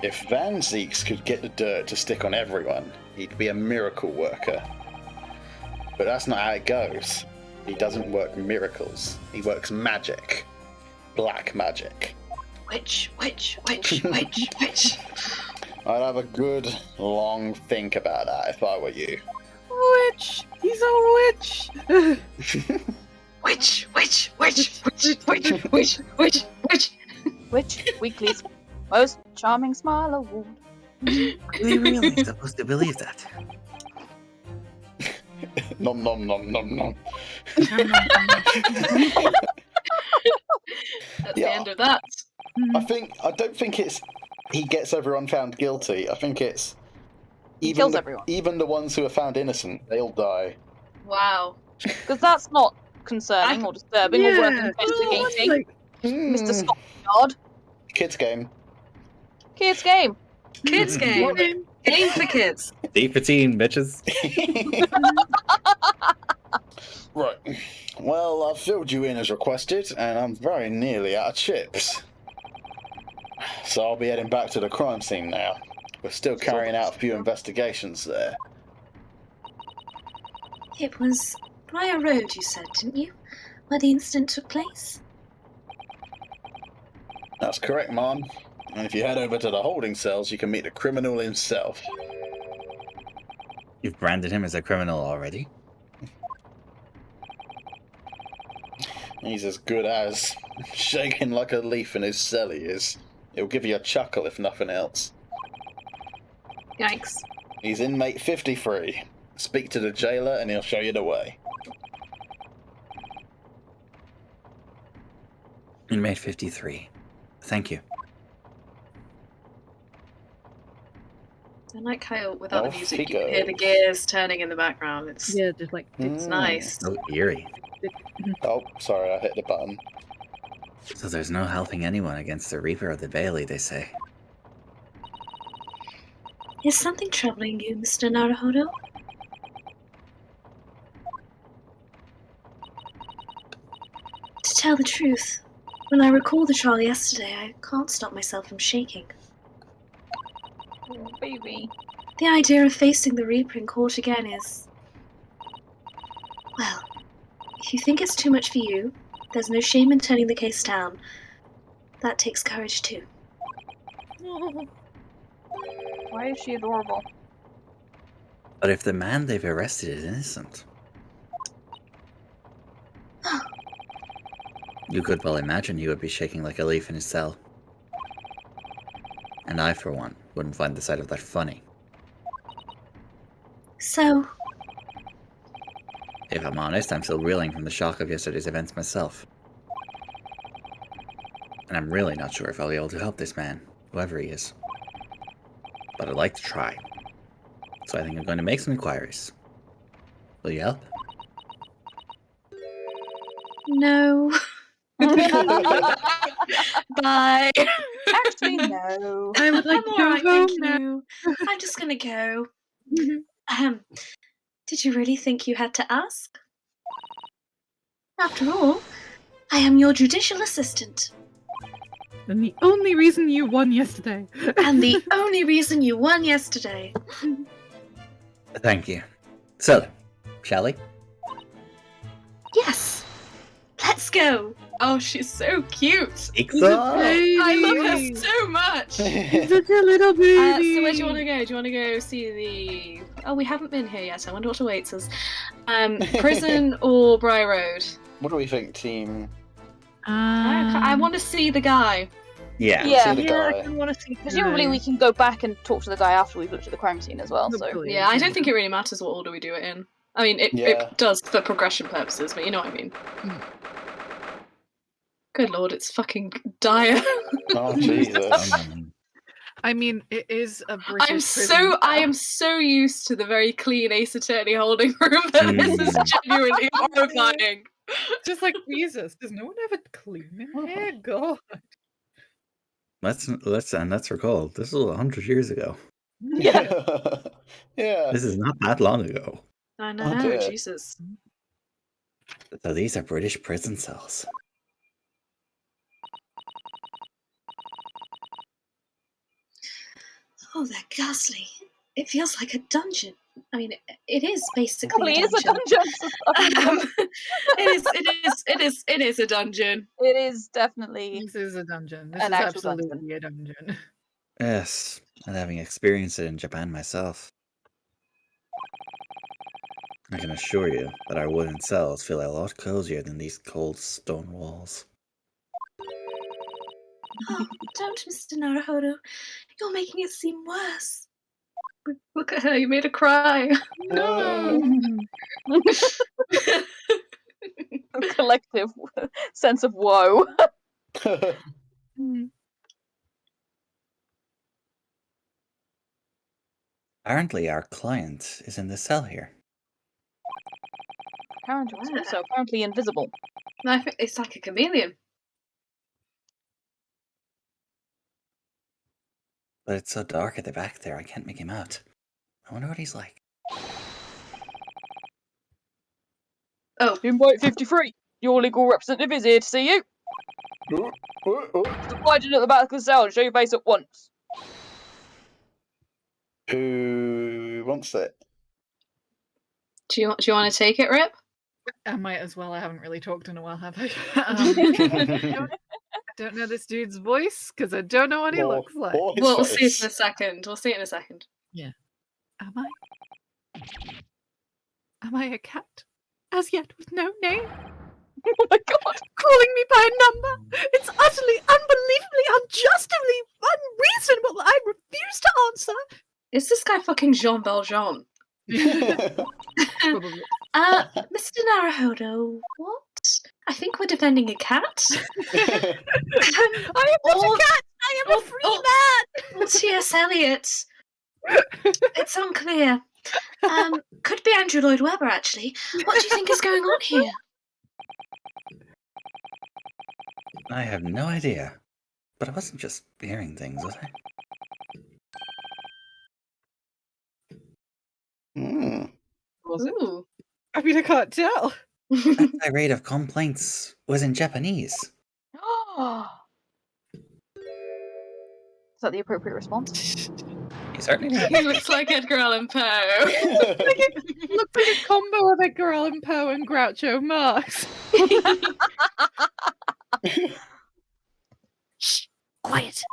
if Van Zieks could get the dirt to stick on everyone, he'd be a miracle worker. But that's not how it goes. He doesn't work miracles. He works magic. Black magic. Which? I'd have a good, long think about that if I were you. Witch! He's a witch! Which Weekly's most charming smile award. Are we really supposed to believe that? Nom nom nom nom nom. That's the end of that. I don't think it's he gets everyone found guilty. I think it's He kills everyone. Even the ones who are found innocent, they'll die. Wow. Because that's not concerning or disturbing or worth investigating. Mr. Scott Yard. Kids game. Kids game. Kids game. Game for kids. D15, bitches. Right. Well, I've filled you in as requested, and I'm very nearly out of chips. So I'll be heading back to the crime scene now. We're still carrying out a few investigations there. It was Briar Road, you said, didn't you? Where the incident took place? That's correct, Mom. And if you head over to the holding cells, you can meet the criminal himself. You've branded him as a criminal already? He's as good as. Shaking like a leaf in his cell, he is. He'll give you a chuckle if nothing else. Yikes. He's inmate 53. Speak to the jailer and he'll show you the way. Inmate 53. Thank you. I like how without the Off music he you can hear the goes. gears turning in the background. It's Yeah, just like nice. So eerie. Oh, sorry, I hit the button. So there's no helping anyone against the Reaper of the Bailey, they say. Is something troubling you, Mr. Naruhodo? To tell the truth, when I recall the trial yesterday, I can't stop myself from shaking. Oh, baby. The idea of facing the Reaper in court again is... Well, if you think it's too much for you, there's no shame in turning the case down. That takes courage too. Why is she adorable? But if the man they've arrested is innocent, you could well imagine he would be shaking like a leaf in his cell. And I, for one, wouldn't find the sight of that funny. So, If I'm honest, I'm still reeling from the shock of yesterday's events myself. And I'm really not sure if I'll be able to help this man, whoever he is. But I'd like to try. So I think I'm going to make some inquiries. Will you help? no. Bye. Actually, no. I would like I'm to go alright, home thank now. you. I'm just gonna go. Did you really think you had to ask? After all, I am your judicial assistant. And the only reason you won yesterday. And the only reason you won yesterday. Thank you. So, shall we? Yes. Let's go. Oh, she's so cute. Ixo! I love her so much. Such a little baby. So where do you want to go? Do you want to go see the... Oh, we haven't been here yet. I wonder what awaits us. Prison or Briar Road? What do we think, team? I want to see the guy. Yeah. Yeah. See the Yeah, I guy. kind of want to see. Presumably we can go back and talk to the guy after we've looked at the crime scene as well, so... Hopefully. Yeah, I don't think it really matters what order we do it in. I mean, it Yeah. does for progression purposes, but you know what I mean. Good lord, it's fucking dire. Oh, Jesus. I mean, it is a British I am so used to the very clean Ace Attorney holding room that this is genuinely horrifying. Just like Jesus, does no one ever clean in here? God. Let's recall, this was 100 years ago. Yeah. Yeah. This is not that long ago. I Oh, know, dear. Jesus. So these are British prison cells. Oh, they're ghastly. It feels like a dungeon. I mean, it is basically Probably a is a dungeon. dungeon. It is a dungeon. It is definitely... This is a dungeon. This An is actual absolutely a dungeon. Yes, and having experienced it in Japan myself, I can assure you that our wooden cells feel a lot cozier than these cold stone walls. Oh, don't, Mr. Naruhodo. You're making it seem worse. Look at her, you made her cry. No. A collective sense of woe. Apparently our client is in the cell here. Apparently invisible. I think it's like a chameleon. But it's so dark at the back there, I can't make him out. I wonder what he's like. Oh, Invite 53. Your legal representative is here to see you. Slide in at the back of the cell and show your face at once. Who wants it? do you want to take it, Rip? I might as well. I haven't really talked in a while, have I? I don't know this dude's voice because I don't know what he looks like. Or his We'll see it face. in a second. We'll see it in a second. Am I a cat? As yet with no name? Oh my god. calling me by a number. It's utterly, unbelievably, unjustably unreasonable that I refuse to answer. Is this guy fucking Jean Valjean? Probably. Mr. Naruhodo, what? I think we're defending a cat? I am not a cat! I am a free man! Or T.S. Eliot? It's unclear. Could be Andrew Lloyd Webber, actually. What do you think is going on here? I have no idea. But I wasn't just hearing things, was I? Was it? Ooh. I mean, I can't tell. That rate of complaints was in Japanese. Is that the appropriate response? You certainly did. He looks like Edgar Allan Poe. It looks like a combo of Edgar Allan Poe and Groucho Marx. Shh! Quiet!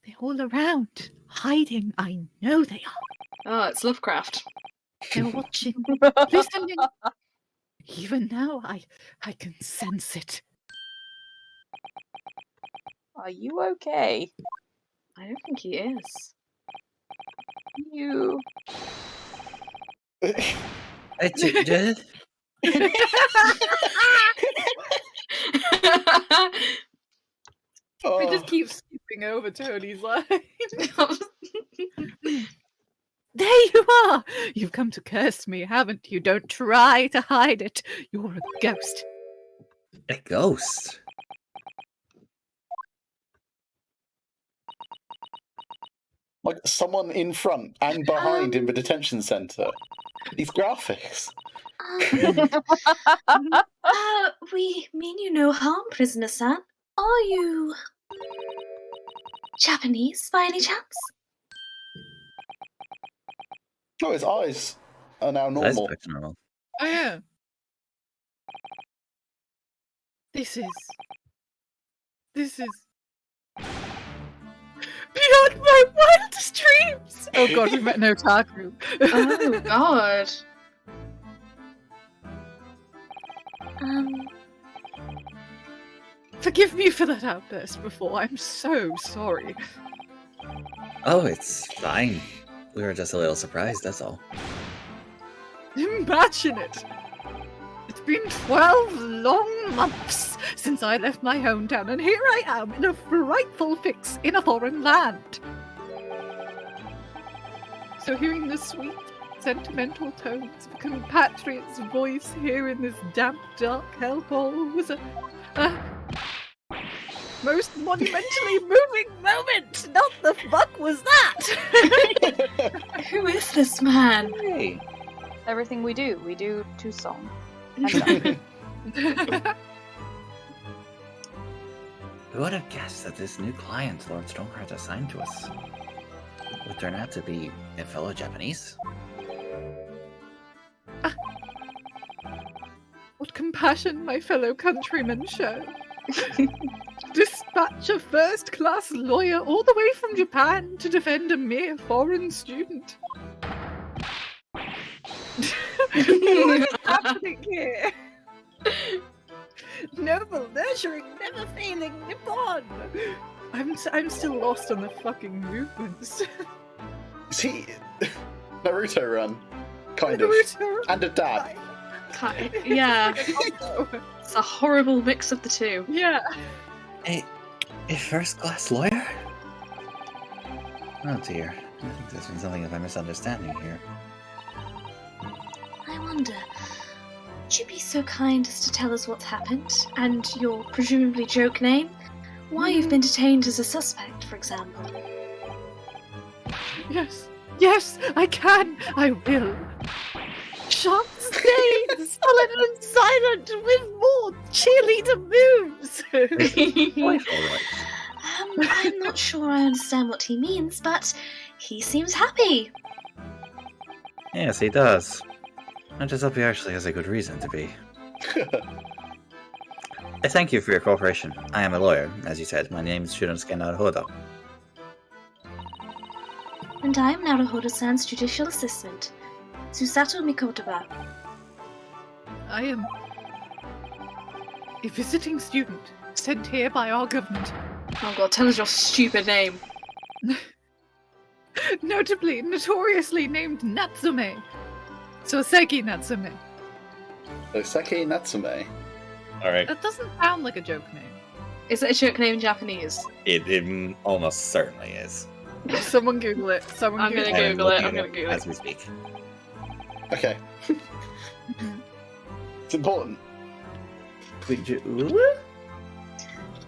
They're all around, hiding. I know they are. Oh, it's Lovecraft. They're watching, listening. Even now, I can sense it. Are you okay? I don't think he is. You. We just keep skipping over Tony's line. There you are! You've come to curse me, haven't you? Don't try to hide it. You're a ghost. A ghost? Like someone in front and behind in the detention centre. These graphics. We mean you no harm, prisoner-san. Are you Japanese by any chance? Oh, his eyes are now That's normal. back to normal. Oh, yeah. This is beyond my wildest dreams! Oh god, we met an otaku. Oh god. Forgive me for that outburst before. I'm so sorry. Oh, it's fine. We were just a little surprised, that's all. Imagine it! It's been 12 long months since I left my hometown, and here I am in a frightful fix in a foreign land. So hearing the sweet, sentimental tones of a compatriot's voice here in this damp, dark hellhole was a most monumentally moving moment! Not the fuck was that? Who is this man? Hey. Everything we do to song. Who would have guessed that this new client Lord Stoneheart assigned to us would turn out to be a fellow Japanese? What compassion my fellow countrymen show. Dispatch a first-class lawyer all the way from Japan to defend a mere foreign student. What is happening here? Noble, nurturing, never failing Nippon. I'm still lost on the fucking movements. See, Naruto run, kind Naruto. of, and a dad. Yeah. It's a horrible mix of the two. Yeah. A first-class lawyer? Oh dear. I think there's been something of a misunderstanding here. I wonder, would you be so kind as to tell us what's happened, and your presumably joke name? Why you've been detained as a suspect, for example? Yes, I can, I will. Sharp stains, solid and silent, with more cheerleader moves. Joyful, right? I'm not sure I understand what he means, but he seems happy. Yes, he does. I just hope he actually has a good reason to be. Thank you for your cooperation. I am a lawyer, as you said. My name is Shunsuke Naruhodo. And I am Naruhodo-san's judicial assistant, Susato Mikotoba. I am a visiting student sent here by our government. Oh god, tell us your stupid name. Notoriously named Natsume. Soseki Natsume. Oseki Natsume. Alright. That doesn't sound like a joke name. Is it a joke name in Japanese? It almost certainly is. Someone Google it. I'm gonna I am Google it, looking I'm gonna Google as it. we speak. Okay. It's important.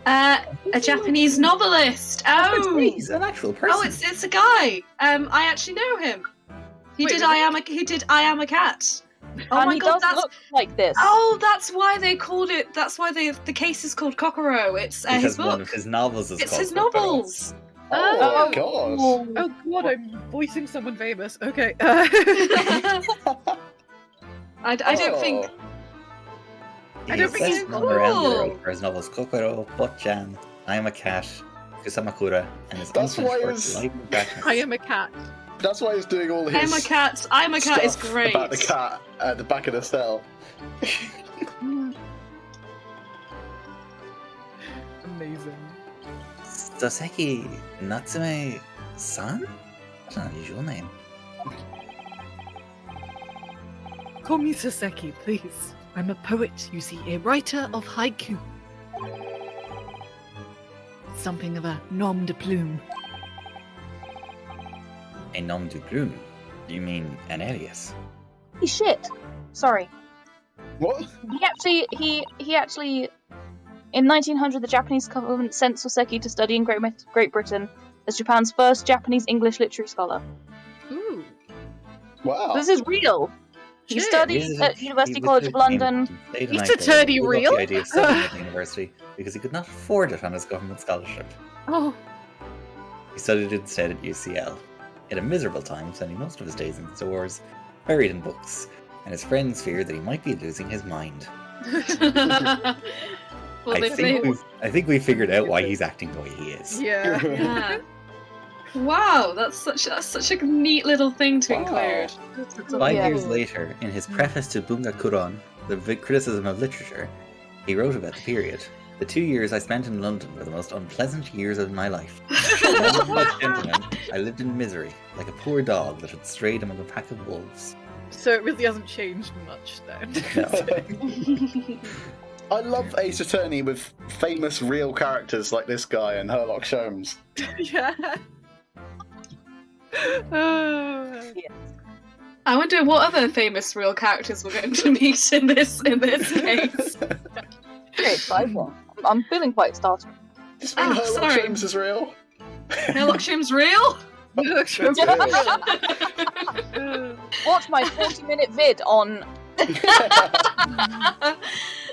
A Japanese novelist. Oh, He's an actual person. oh, it's a guy. I actually know him. He Wait, did really? He did I Am a Cat. Oh and my he god, does that's look like this. oh, that's why they called it. That's why the case is called Kokoro. It's because his one book. of his novels is It's called his Kokoro. novels. Oh, god. Oh god, I'm voicing someone famous. Okay. I don't think. He I don't is think he's best known around the cool. world for his novels Kokoro, Botchan, I Am a Cat, Kusamakura, and his That's infamous why it work was- Light and Darkness. I am a cat. That's why he's doing all his I Am a Cat is stuff great. about the cat at the back of the cell. Amazing. Soseki Natsume-san? That's an unusual name. Call me Soseki, please. I'm a poet, you see, a writer of haiku. Something of a nom de plume. A nom de plume? You mean an alias? He's shit. Sorry. What? He actually, in 1900, the Japanese government sent Soseki to study in Great Britain as Japan's first Japanese English literature scholar. Ooh. Wow. This is real. He Shit. studied at University College of London. He's attorney real? The idea of studying at the university because he could not afford it on his government scholarship. Oh. He studied instead at UCL. He had a miserable time, spending most of his days indoors, buried in books, and his friends feared that he might be losing his mind. Well, I think we figured out why he's acting the way he is. Yeah. yeah. Wow, that's such a neat little thing to Wow. include. 5 Yeah. years later, in his preface to Bunga Kuron, the criticism of literature, he wrote about the period. The 2 years I spent in London were the most unpleasant years of my life. Like gentlemen, I lived in misery, like a poor dog that had strayed among a pack of wolves. So it really hasn't changed much then. I love Ace Attorney with famous real characters like this guy and Herlock Sholmes. Yeah. I wonder what other famous real characters we're going to meet in this case. Okay, 5-1. I'm feeling quite startled. Does mean Oh, Herlock sorry. Sholmes is real? Herlock Sholmes real? Watch my 40-minute vid on.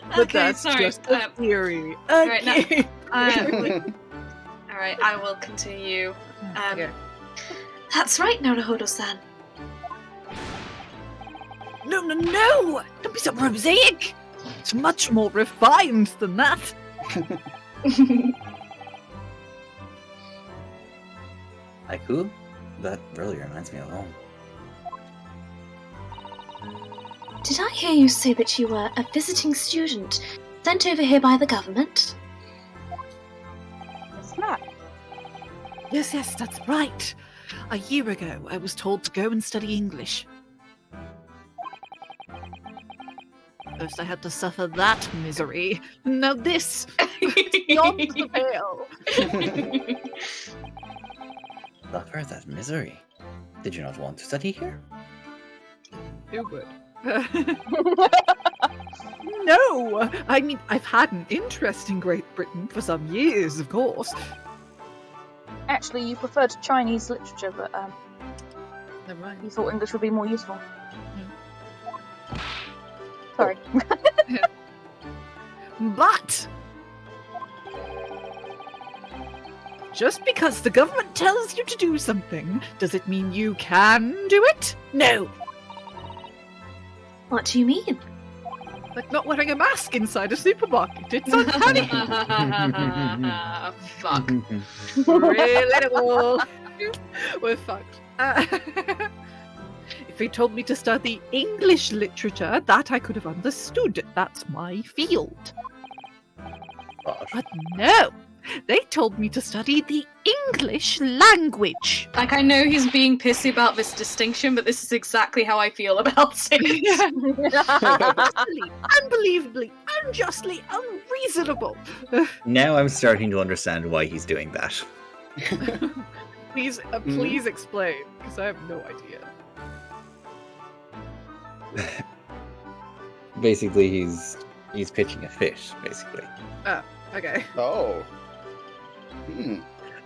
But Okay, that's sorry. just a theory. right, now- Okay. Alright, I will continue. Okay. That's right, Naruhodo-san. No! Don't be so prosaic! It's much more refined than that. Haiku? That really reminds me of home. Did I hear you say that you were a visiting student sent over here by the government? Snap. Yes, that's right. A year ago, I was told to go and study English. First, I had to suffer that misery. Now this, beyond the pale. Suffer that misery. Did you not want to study here? Who would? No! I mean, I've had an interest in Great Britain for some years, of course. Actually, you preferred Chinese literature, but Never mind. you thought English would be more useful. Sorry. But just because the government tells you to do something, does it mean you can do it? No! What do you mean? Like not wearing a mask inside a supermarket. It's uncanny. Fuck. Relatable. We're fucked. If he told me to study English literature, that I could have understood. That's my field. Gosh. But no, they told me to study the English language. Like, I know he's being pissy about this distinction, but this is exactly how I feel about it. Utterly, unbelievably, unjustly, unreasonable. Now I'm starting to understand why he's doing that. Please explain, because I have no idea. Basically, he's pitching a fish. Basically, Okay. Oh. Hmm.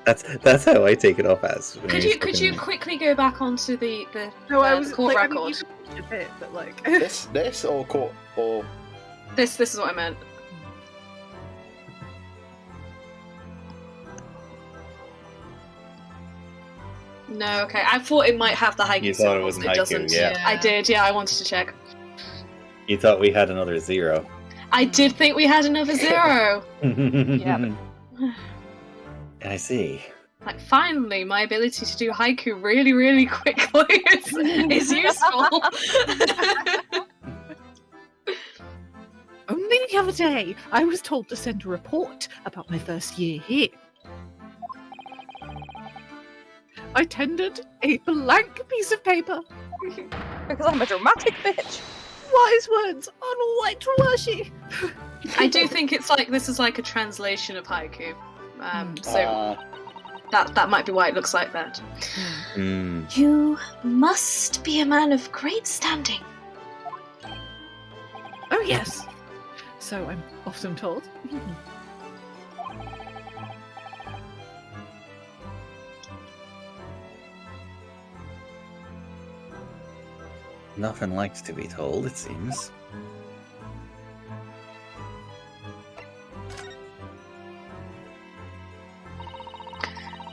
that's how I take it off as. when Could he's you fucking- quickly go back onto the No, I was court like, record? I mean, you can pitch a bit, but like. This or court or This is what I meant. No, okay. I thought it might have the haiku. You thought it symbols, was haiku, doesn't. yeah. I did. Yeah, I wanted to check. You thought we had another 0. I did think we had another 0. Yeah. I see. Like, finally, my ability to do haiku really, really quickly is useful. Only the other day, I was told to send a report about my first year here. I tendered a blank piece of paper. Because I'm a dramatic bitch. Wise words on white washi. I do think it's like this is like a translation of haiku. So that might be why it looks like that. Mm. You must be a man of great standing. Oh yes. So I'm often told. Nothing likes to be told, it seems.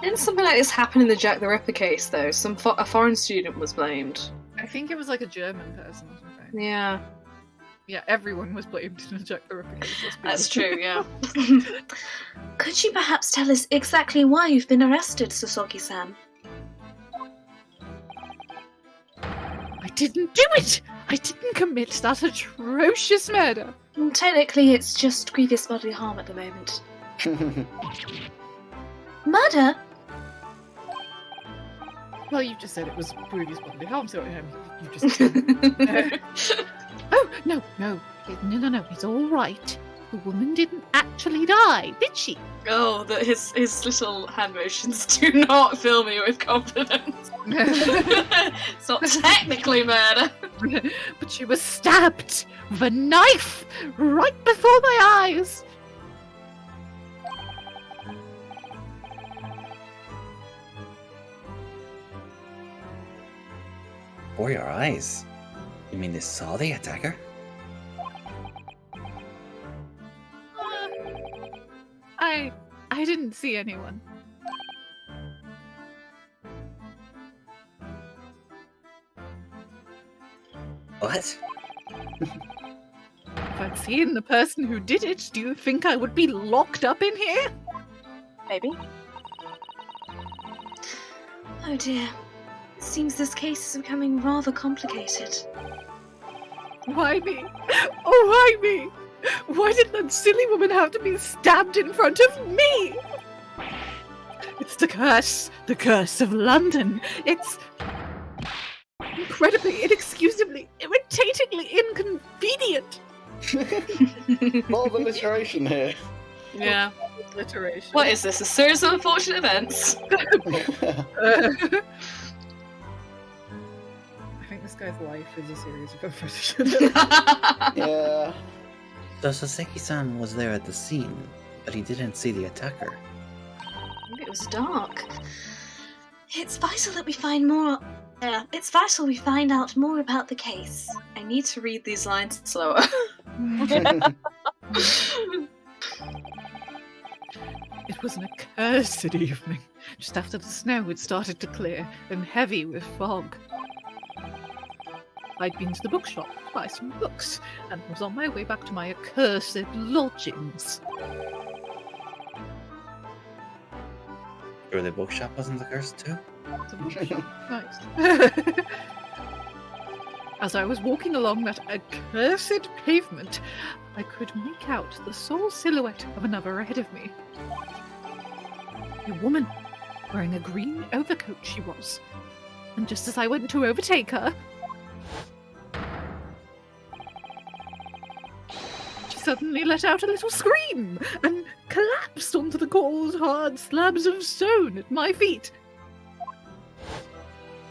Didn't something like this happen in the Jack the Ripper case, though? A foreign student was blamed. I think it was like a German person or something. Yeah, Yeah, everyone was blamed in a Jack the Ripper case. let's be that's honest. true, yeah. Could you perhaps tell us exactly why you've been arrested, Sasaki-san? I didn't do it! I didn't commit that atrocious murder! Technically, it's just grievous bodily harm at the moment. Murder? Well, you just said it was grievous bodily harm, so you just... Oh, no, it's all right. The woman didn't actually die, did she? Oh, his little hand motions do not fill me with confidence. It's not technically murder. But she was stabbed with a knife right before my eyes. Before your eyes? You mean they saw the attacker? I didn't see anyone. What? If I'd seen the person who did it, do you think I would be locked up in here? Maybe. Oh dear. Seems this case is becoming rather complicated. Why me? Oh, why me? Why did that silly woman have to be stabbed in front of me? It's the curse of London. It's incredibly, inexcusably, irritatingly inconvenient. lot of alliteration here. Yeah. Alliteration. What is this? A series of unfortunate events? I think this guy's life is a series of unfortunate. Yeah. So Saseki-san was there at the scene, but he didn't see the attacker. It was dark. It's vital that we find more. It's vital we find out more about the case. I need to read these lines slower. It was an accursed evening, just after the snow had started to clear and heavy with fog. I'd been to the bookshop to buy some books and was on my way back to my accursed lodgings. Sure, the bookshop wasn't the curse too? It's a bookshop. Nice. As I was walking along that accursed pavement, I could make out the sole silhouette of another ahead of me. A woman, wearing a green overcoat she was. And just as I went to overtake her, she suddenly let out a little scream and collapsed onto the cold, hard slabs of stone at my feet.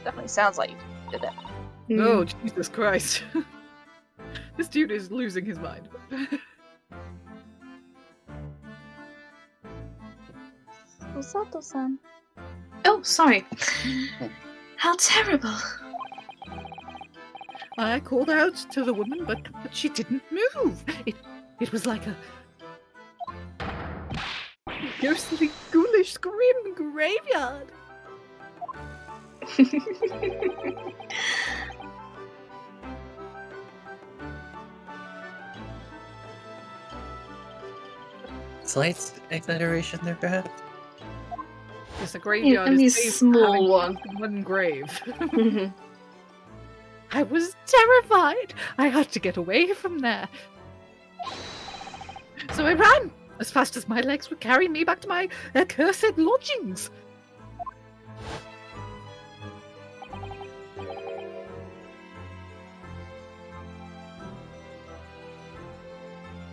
Definitely sounds like you did it. Oh, Jesus Christ. This dude is losing his mind. Osato-san. Oh, sorry. How terrible. I called out to the woman, but she didn't move. It was like a ghostly, ghoulish, grim graveyard. Slight exaggeration there, perhaps? It's a graveyard. only a is paved small having one grave. Mhm. I was terrified. I had to get away from there. So I ran as fast as my legs would carry me back to my accursed lodgings.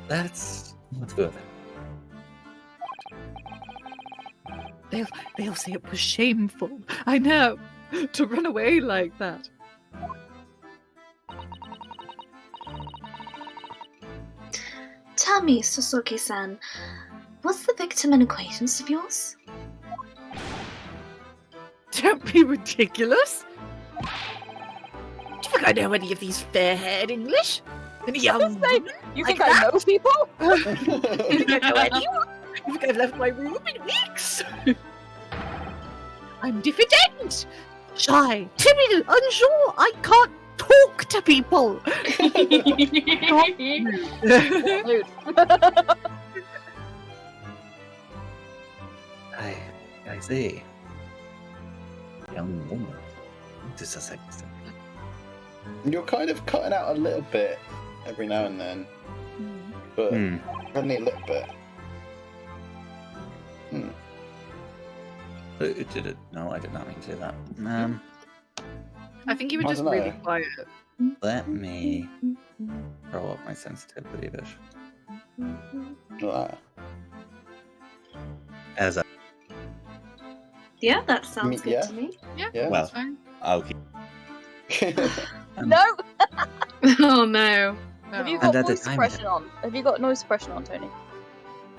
That's good. They'll say it was shameful. I know. To run away like that. Tell me, Sosoke-san, was the victim an acquaintance of yours? Don't be ridiculous. Do you think I know any of these fair-haired English? Any young women? You Like think I know people? You think I know anyone? You think I've left my room in weeks? I'm diffident, shy, timid, unsure. I can't talk to people. Dude. I see. Young woman. Just a second. You're kind of cutting out a little bit every now and then, but only a little bit. Did it? No, I did not mean to do that. I think you were I just dunno. really quiet. Let me throw up my sensitivity a bit. Like As I Yeah, that sounds good Yeah. to me. Yeah, Yeah. Well. that's fine. okay. No! Oh no. Have you Oh. got And at the noise time- suppression on? Have you got noise suppression on, Tony?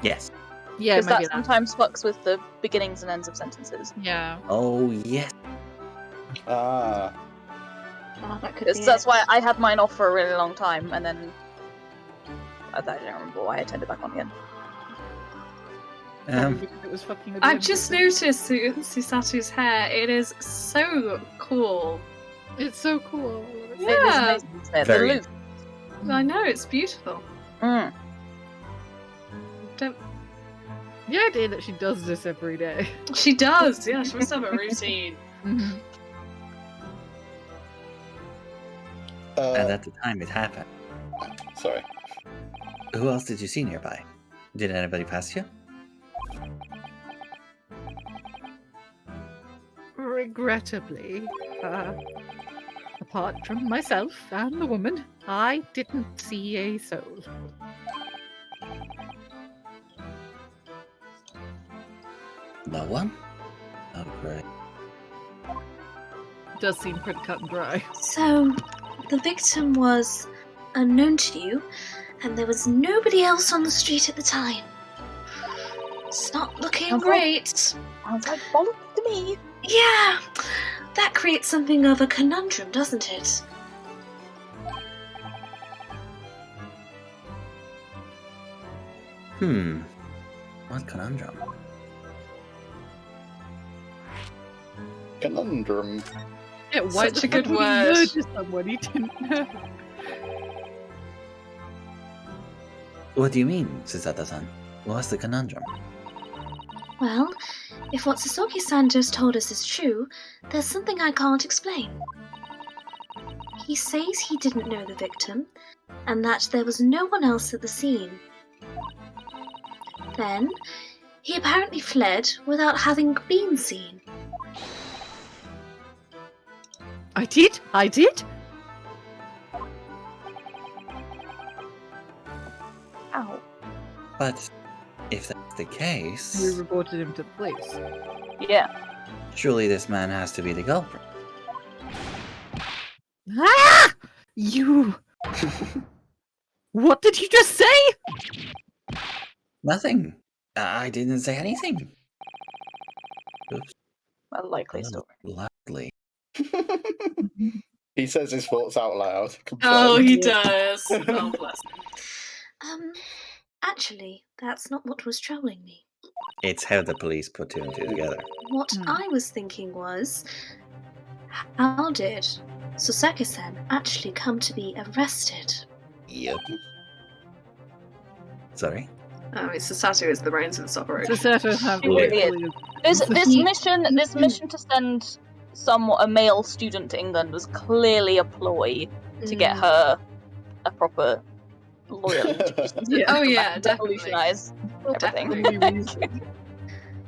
Yes. Yeah, Because maybe that sometimes fucks with the beginnings and ends of sentences. Yeah. Oh yes. Oh, that could be That's it. why I had mine off for a really long time, and then I don't remember why I turned it back on again. Probably because it was fucking. I've just noticed Susato's hair. It is so cool. It's so cool. It is Yeah. amazing, isn't it? Very. The loop. I know, it's beautiful. Mm. Don't... The idea that she does this every day. She does, yeah, she must have a routine. Mhm. And at the time it happened, sorry. who else did you see nearby? Did anybody pass you? Regrettably, apart from myself and the woman, I didn't see a soul. No one? Oh great. It does seem pretty cut and dry. So, the victim was unknown to you, and there was nobody else on the street at the time. It's not looking Sounds great. Sounds like bollocks to me. Yeah, that creates something of a conundrum, doesn't it? What conundrum? Conundrum. Yeah, why Such the a good fuck would he word. murder someone he didn't know? What do you mean, Susato-san? What's the conundrum? Well, if what Sasaki-san just told us is true, there's something I can't explain. He says he didn't know the victim, and that there was no one else at the scene. Then, he apparently fled without having been seen. I did. Ow. But if that's the We case, reported him to the police. Yeah. surely this man has to be the culprit. Ah! You. What did you just say? Nothing. I didn't say anything. Oops. A likely story. Loudly. He says his thoughts out loud. Oh, Confirmed. he does. Oh, bless him. Actually, that's not what was troubling me. It's how the police put two and two together. What I was thinking was, how did Sasaki-san actually come to be arrested? Yep. Sorry? Oh, it's Sasato is the brains of this operation. Sasato have She really literally- This mission to send a male student to England was clearly a ploy to get her a proper lawyer. Yeah. Oh yeah, definitely. Revolutionize everything. Definitely.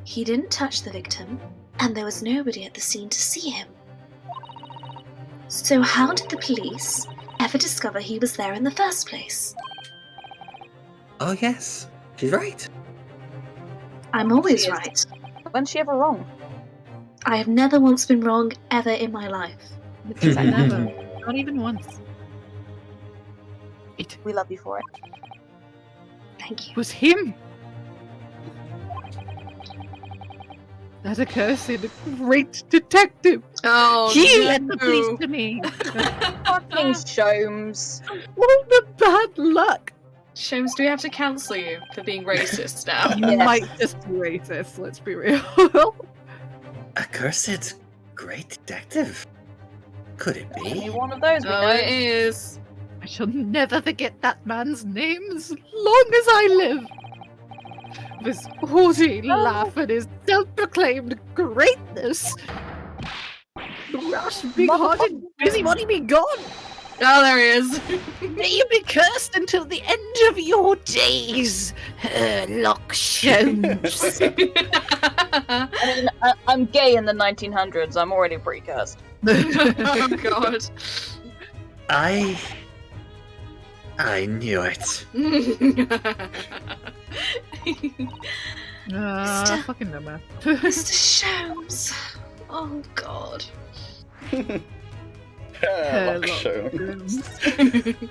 He didn't touch the victim, and there was nobody at the scene to see him. So how did the police ever discover he was there in the first place? Oh, yes. She's right. I'm always She is. right. When's she ever wrong? I have never once been wrong ever in my life. Never. Not even once. It We love you for it. Thank you. was him. That accursed great detective. Oh, He led the police to me. Fucking Shomes. All the bad luck. Shames, do we have to cancel you for being racist now? You Yes. might just be racist, let's be real. Accursed great detective. Could it Any be? one of those we Oh, know. it is. I shall never forget that man's name as long as I live. His haughty laugh and his self-proclaimed greatness. Rash, big-hearted busybody be gone. Oh, there he is. May you be cursed until the end of your days, Herlock Sholmes. I mean, I'm gay in the 1900s. I'm already pretty cursed. Oh god. I knew it. Ah, fucking no man. Mr. Sholmes. Oh god. Herlock Sholmes.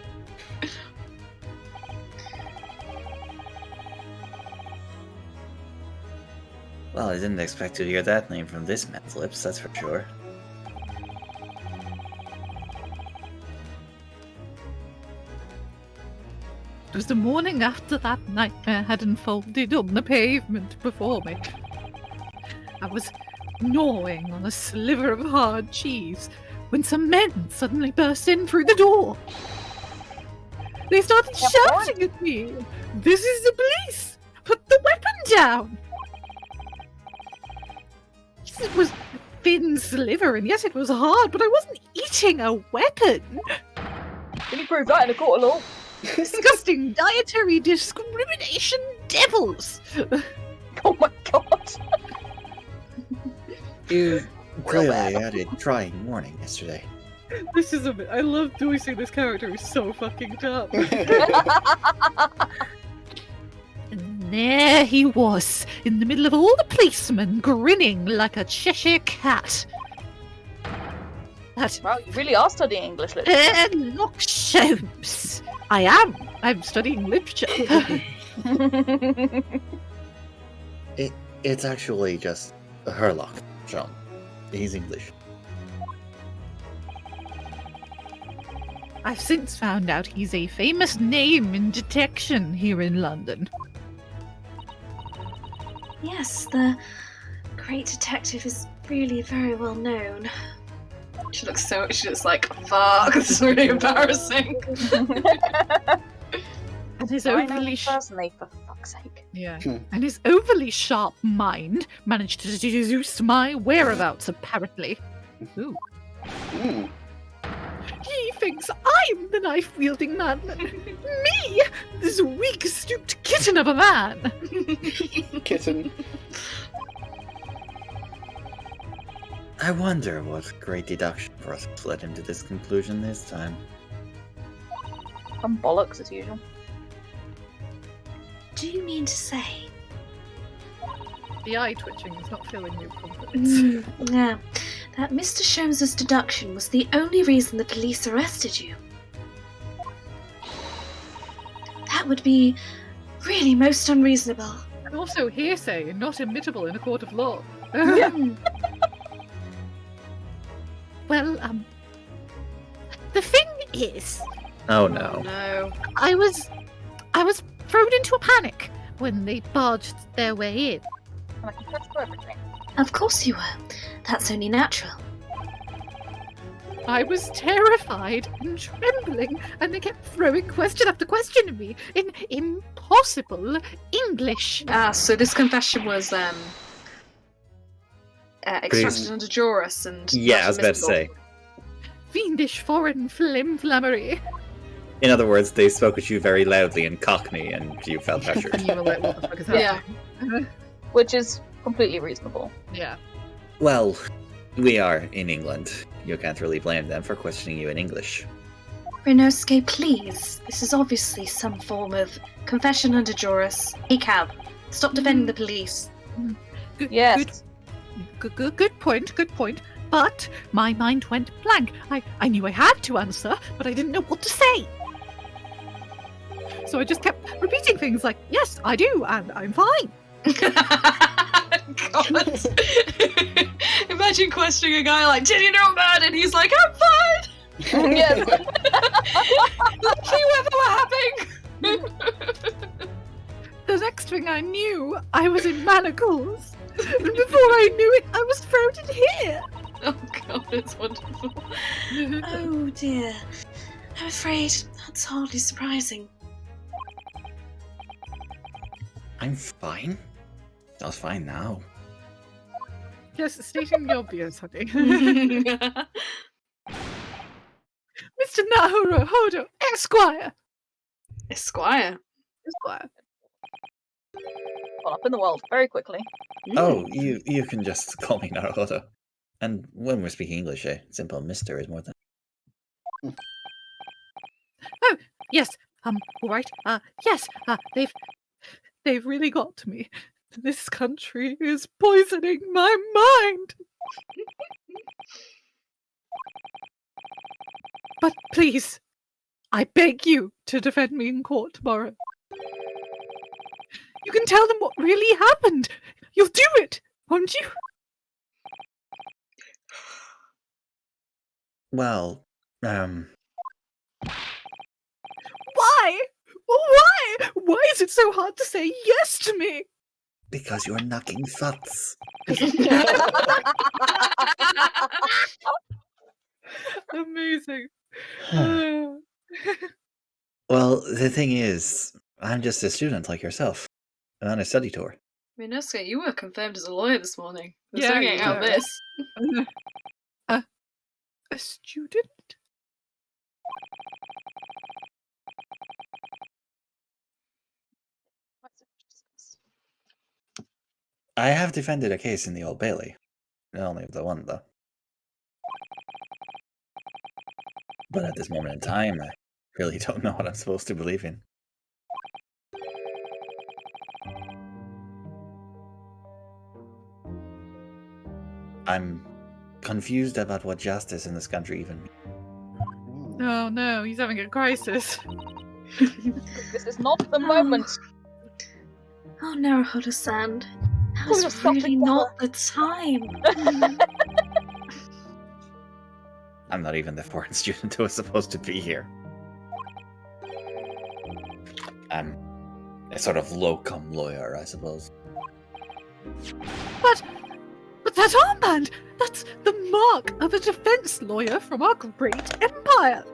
Well, I didn't expect to hear that name from this man's lips, that's for sure. It was the morning after that nightmare had unfolded on the pavement before me. I was gnawing on a sliver of hard cheese when some men suddenly burst in through the door. They started Yeah, shouting at me, "This is the police! Put the weapon down!" Yes, it was a thin sliver, and yes, it was hard, but I wasn't eating a weapon. Can you prove that in a court of law? Disgusting dietary discrimination devils! Oh my god. You clearly bad. had a trying morning yesterday. This is a bit. I love voicing this character. He's so fucking tough. And there he was, in the middle of all the policemen, grinning like a Cheshire cat. That Wow, you really are studying English literature. Herlock Sholmes. I am. I'm studying literature. It's actually just Herlock Sholmes. He's English. I've since found out he's a famous name in detection here in London. Yes, the great detective is really very well known. She looks like, fuck, this is really embarrassing. And his I know overly him personally, for fuck's fuck's sake. Yeah. Hmm. And his overly sharp mind managed to deduce my whereabouts, apparently. Ooh. Mm. He thinks I'm the knife-wielding madman. Me! This weak, stooped kitten of a man! Kitten. I wonder what great deduction process led him to this conclusion this time. I'm bollocks as usual. Do you mean to say? The eye twitching is not filling me with confidence. Yeah, that Mr. Sholmes' deduction was the only reason the police arrested you. That would be really most unreasonable. And also hearsay and not admittable in a court of law. Hmm. Well, the thing is, Oh no. no, I was thrown into a panic when they barged their way in. And I can touch for everything. Of course you were. That's only natural. I was terrified and trembling, and they kept throwing question after question at me in impossible English. Ah, so this confession was extracted under duress and Yeah, I was about to say. Fiendish foreign flimflammery. In other words, they spoke at you very loudly in Cockney, and you felt pressured. And you were like, what the fuck is Yeah. happening? Which is completely reasonable. Yeah. Well, we are in England. You can't really blame them for questioning you in English. Renosuke, please. This is obviously some form of confession under duress. Hey, Cab, stop defending the police. Good, Yes. Good point. But my mind went blank. I knew I had to answer, but I didn't know what to say. So I just kept repeating things like, yes, I do, and I'm fine. God. Imagine questioning a guy like, did you know about it? And he's like, I'm fine. Yes. Like you ever were having. The next thing I knew, I was in manacles. And before I knew it, I was thrown in here. Oh God, it's wonderful. Oh dear. I'm afraid that's hardly surprising. I'm fine. I was fine now. Yes, stating the obvious, honey. Mr. Mr. Naruhodo, Esquire. Esquire. Esquire. Well, up in the world very quickly. Oh, you can just call me Naruhodo. And when we're speaking English, simple Mister is more than... Oh, yes. All right. Yes. They've really got to me. This country is poisoning my mind. But please, I beg you to defend me in court tomorrow. You can tell them what really happened. You'll do it, won't you? Well, Why? Why? Why is it so hard to say yes to me? because you're knocking futs. Amazing. Well, the thing is, I'm just a student like yourself. I'm on a study tour. Renosuke, you were confirmed as a lawyer this morning. There's Yeah, no getting out of you were. this. A student? I have defended a case in the Old Bailey. Only the one, though. But at this moment in time, I really don't know what I'm supposed to believe in. I'm confused about what justice in this country even means. Oh no, he's having a crisis. This is not the moment. Oh, Naruhodo-san. That Pull was yourself really not the time. I'm not even the foreign student who was supposed to be here. I'm a sort of locum lawyer, I suppose. But that armband! That's the mark of a defense lawyer from our great empire!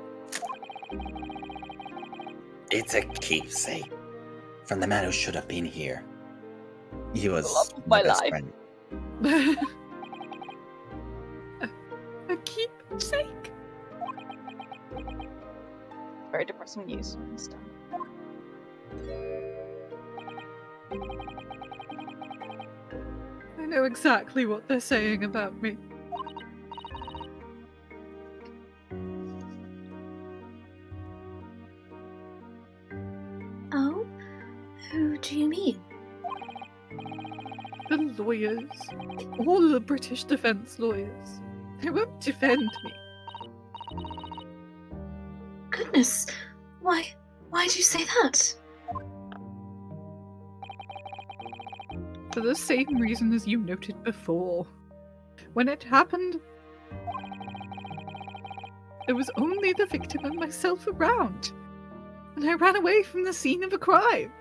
It's a keepsake from the man who should have been here. He was Love of my my best life. friend. A keepsake? Very depressing news. I understand. I know exactly what they're saying about me. Oh? Who do you mean? The lawyers. All the British defence lawyers. They won't defend me. Goodness, why do you say that? For the same reason as you noted before. When it happened, there was only the victim and myself around. And I ran away from the scene of a crime.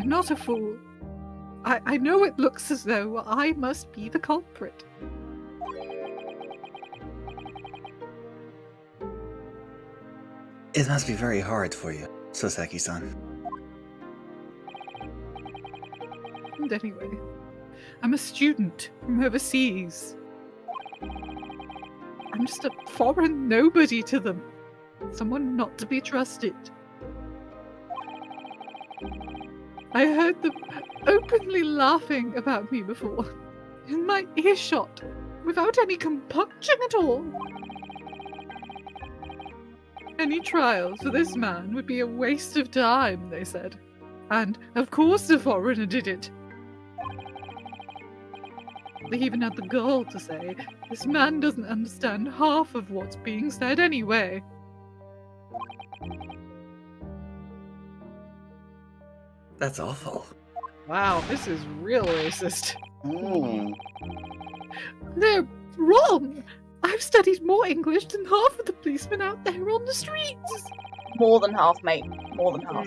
I'm not a fool. I know it looks as though I must be the culprit. It must be very hard for you, Soseki-san. And anyway, I'm a student from overseas. I'm just a foreign nobody to them. Someone not to be trusted. I heard them openly laughing about me before, in my earshot, without any compunction at all. Any trial for this man would be a waste of time, they said. And, of course, a foreigner did it. They even had the gall to say, this man doesn't understand half of what's being said anyway. That's awful. Wow, this is real racist. Hmm. They're wrong! I've studied more English than half of the policemen out there on the streets! More than half, mate. More than half.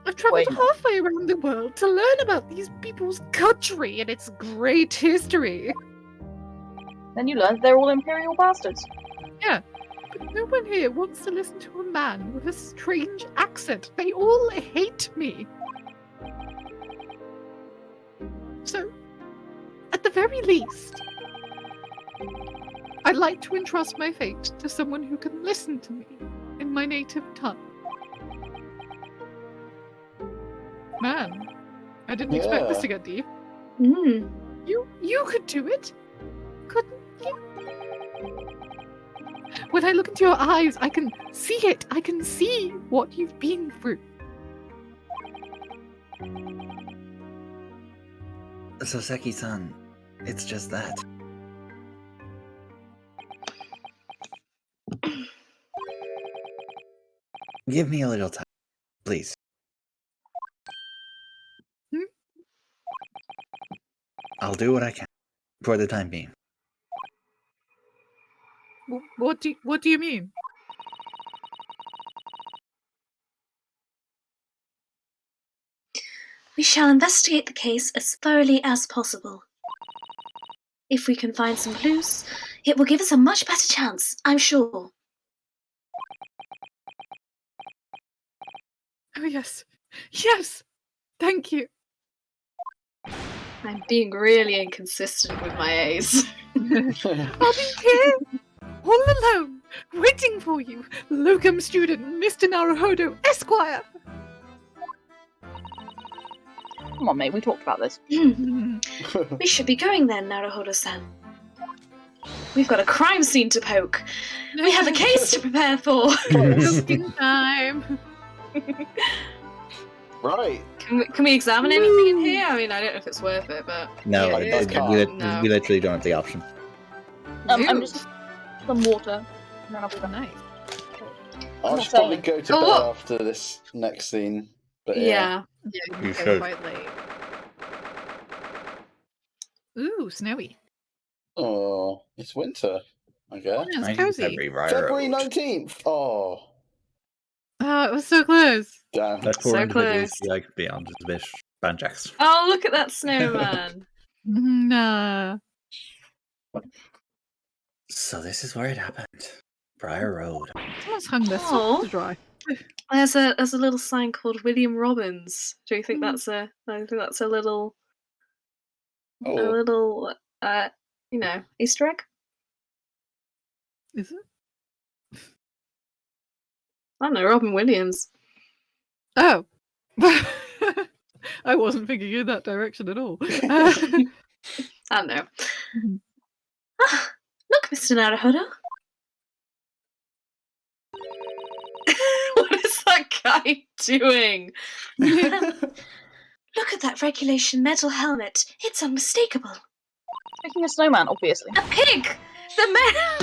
I've travelled Wait. halfway around the world to learn about these people's country and its great history. Then you learn they're all imperial bastards. But no one here wants to listen to a man with a strange accent. They all hate me. So, at the very least, I'd like to entrust my fate to someone who can listen to me in my native tongue. Man, I didn't expect this Yeah. to get deep. Hmm. You could do it, couldn't you? When I look into your eyes, I can see it. I can see what you've been through. Soseki-san, it's just that. Give me a little time, please. Hmm? I'll do what I can for the time being. What do you mean? We shall investigate the case as thoroughly as possible. If we can find some clues, it will give us a much better chance, I'm sure. Oh yes, yes. Thank you. I'm being really inconsistent with my A's. I'll be here, all alone, waiting for you, locum student Mr. Naruhodo Esquire. Come on, mate. We talked about this. We should be going then, Naruhodo-san. We've got a crime scene to poke. We have a case to prepare for. Cooking time. Right. Can we examine anything in here? I mean, I don't know if it's worth it, but No, Yeah, I it is. can't. No. we literally don't have the option. I'm Dude. just some water, and then I'll be back. Nice. I not should probably saying. go to Oh, bed what? after this next scene. But yeah. Yeah, You you should. quite late. Ooh, snowy. Oh, it's winter, I guess. Yeah, it's cozy. February 19th. Oh, Oh, it was so close. damn. That poor So individual close. is like beyond his bit. Banjax. Oh, look at that snowman. Nah. So this is where it happened. Briar Road. Someone's hung their socks Oh. to dry. There's a little sign called William Robbins. Do you think Hmm. that's a? I think that's a little Oh, Easter egg. Is it? I don't know, Robin Williams. Oh. I wasn't thinking in that direction at all. I don't know. Mhm. Ah, look, Mr. Naruhodo. What is that guy doing? Look at that regulation metal helmet. It's unmistakable. Making a snowman, obviously. A pig! The mayor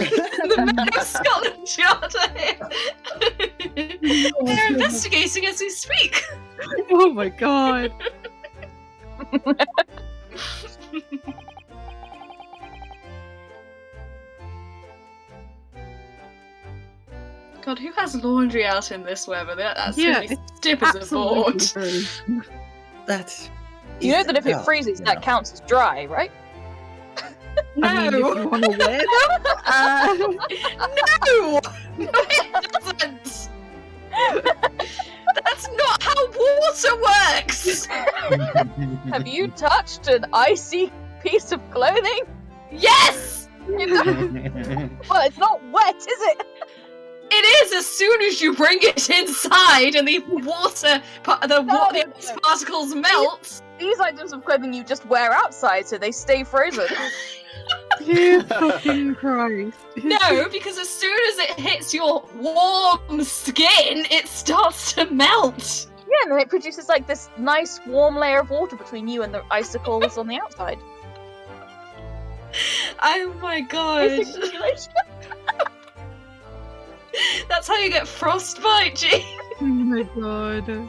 of Scotland Yard are here. They're investigating as we speak. Oh my god. God, who has laundry out in this weather? That's Yeah, really stiff as a board. Absolutely true. That. You know that if it well, freezes, you that know. counts as dry, right? No! I mean, if you want to wear them. No! No, it doesn't! That's not how water works! Have you touched an icy piece of clothing? Yes! You know, well, it's not wet, is it? It is as soon as you bring it inside and the ice particles melt. These items of clothing you just wear outside so they stay frozen. Dear fucking Christ. No, because as soon as it hits your warm skin, it starts to melt. Yeah, and then it produces like this nice warm layer of water between you and the icicles on the outside. Oh my god. Basic simulation. That's how you get frostbite, G. Oh my god. It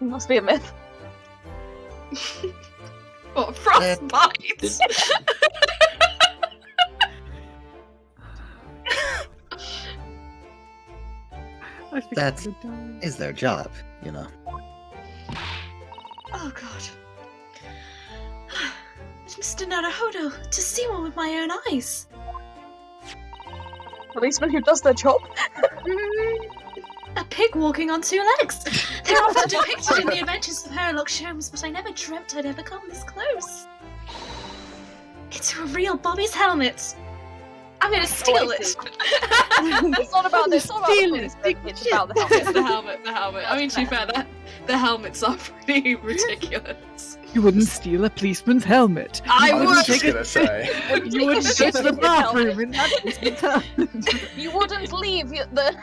must be a myth. What, frostbite? I think That's- I'm gonna die. Is their job, you know. Oh god. It's Mr. Naruhodo, to see one with my own eyes. Policeman who does their job. A pig walking on two legs. They're often depicted in the Adventures of Sherlock Holmes, but I never dreamt I'd ever come this close. It's a real Bobby's helmet. I'm gonna steal it. It's not about this. It's not about the Steal policeman. it. It's about the It's helmet. the helmet. I mean, to be fair, the helmets are pretty ridiculous. You wouldn't steal a policeman's helmet. I I was would. just gonna say. You wouldn't go to the bathroom in that policeman's helmet. You wouldn't leave the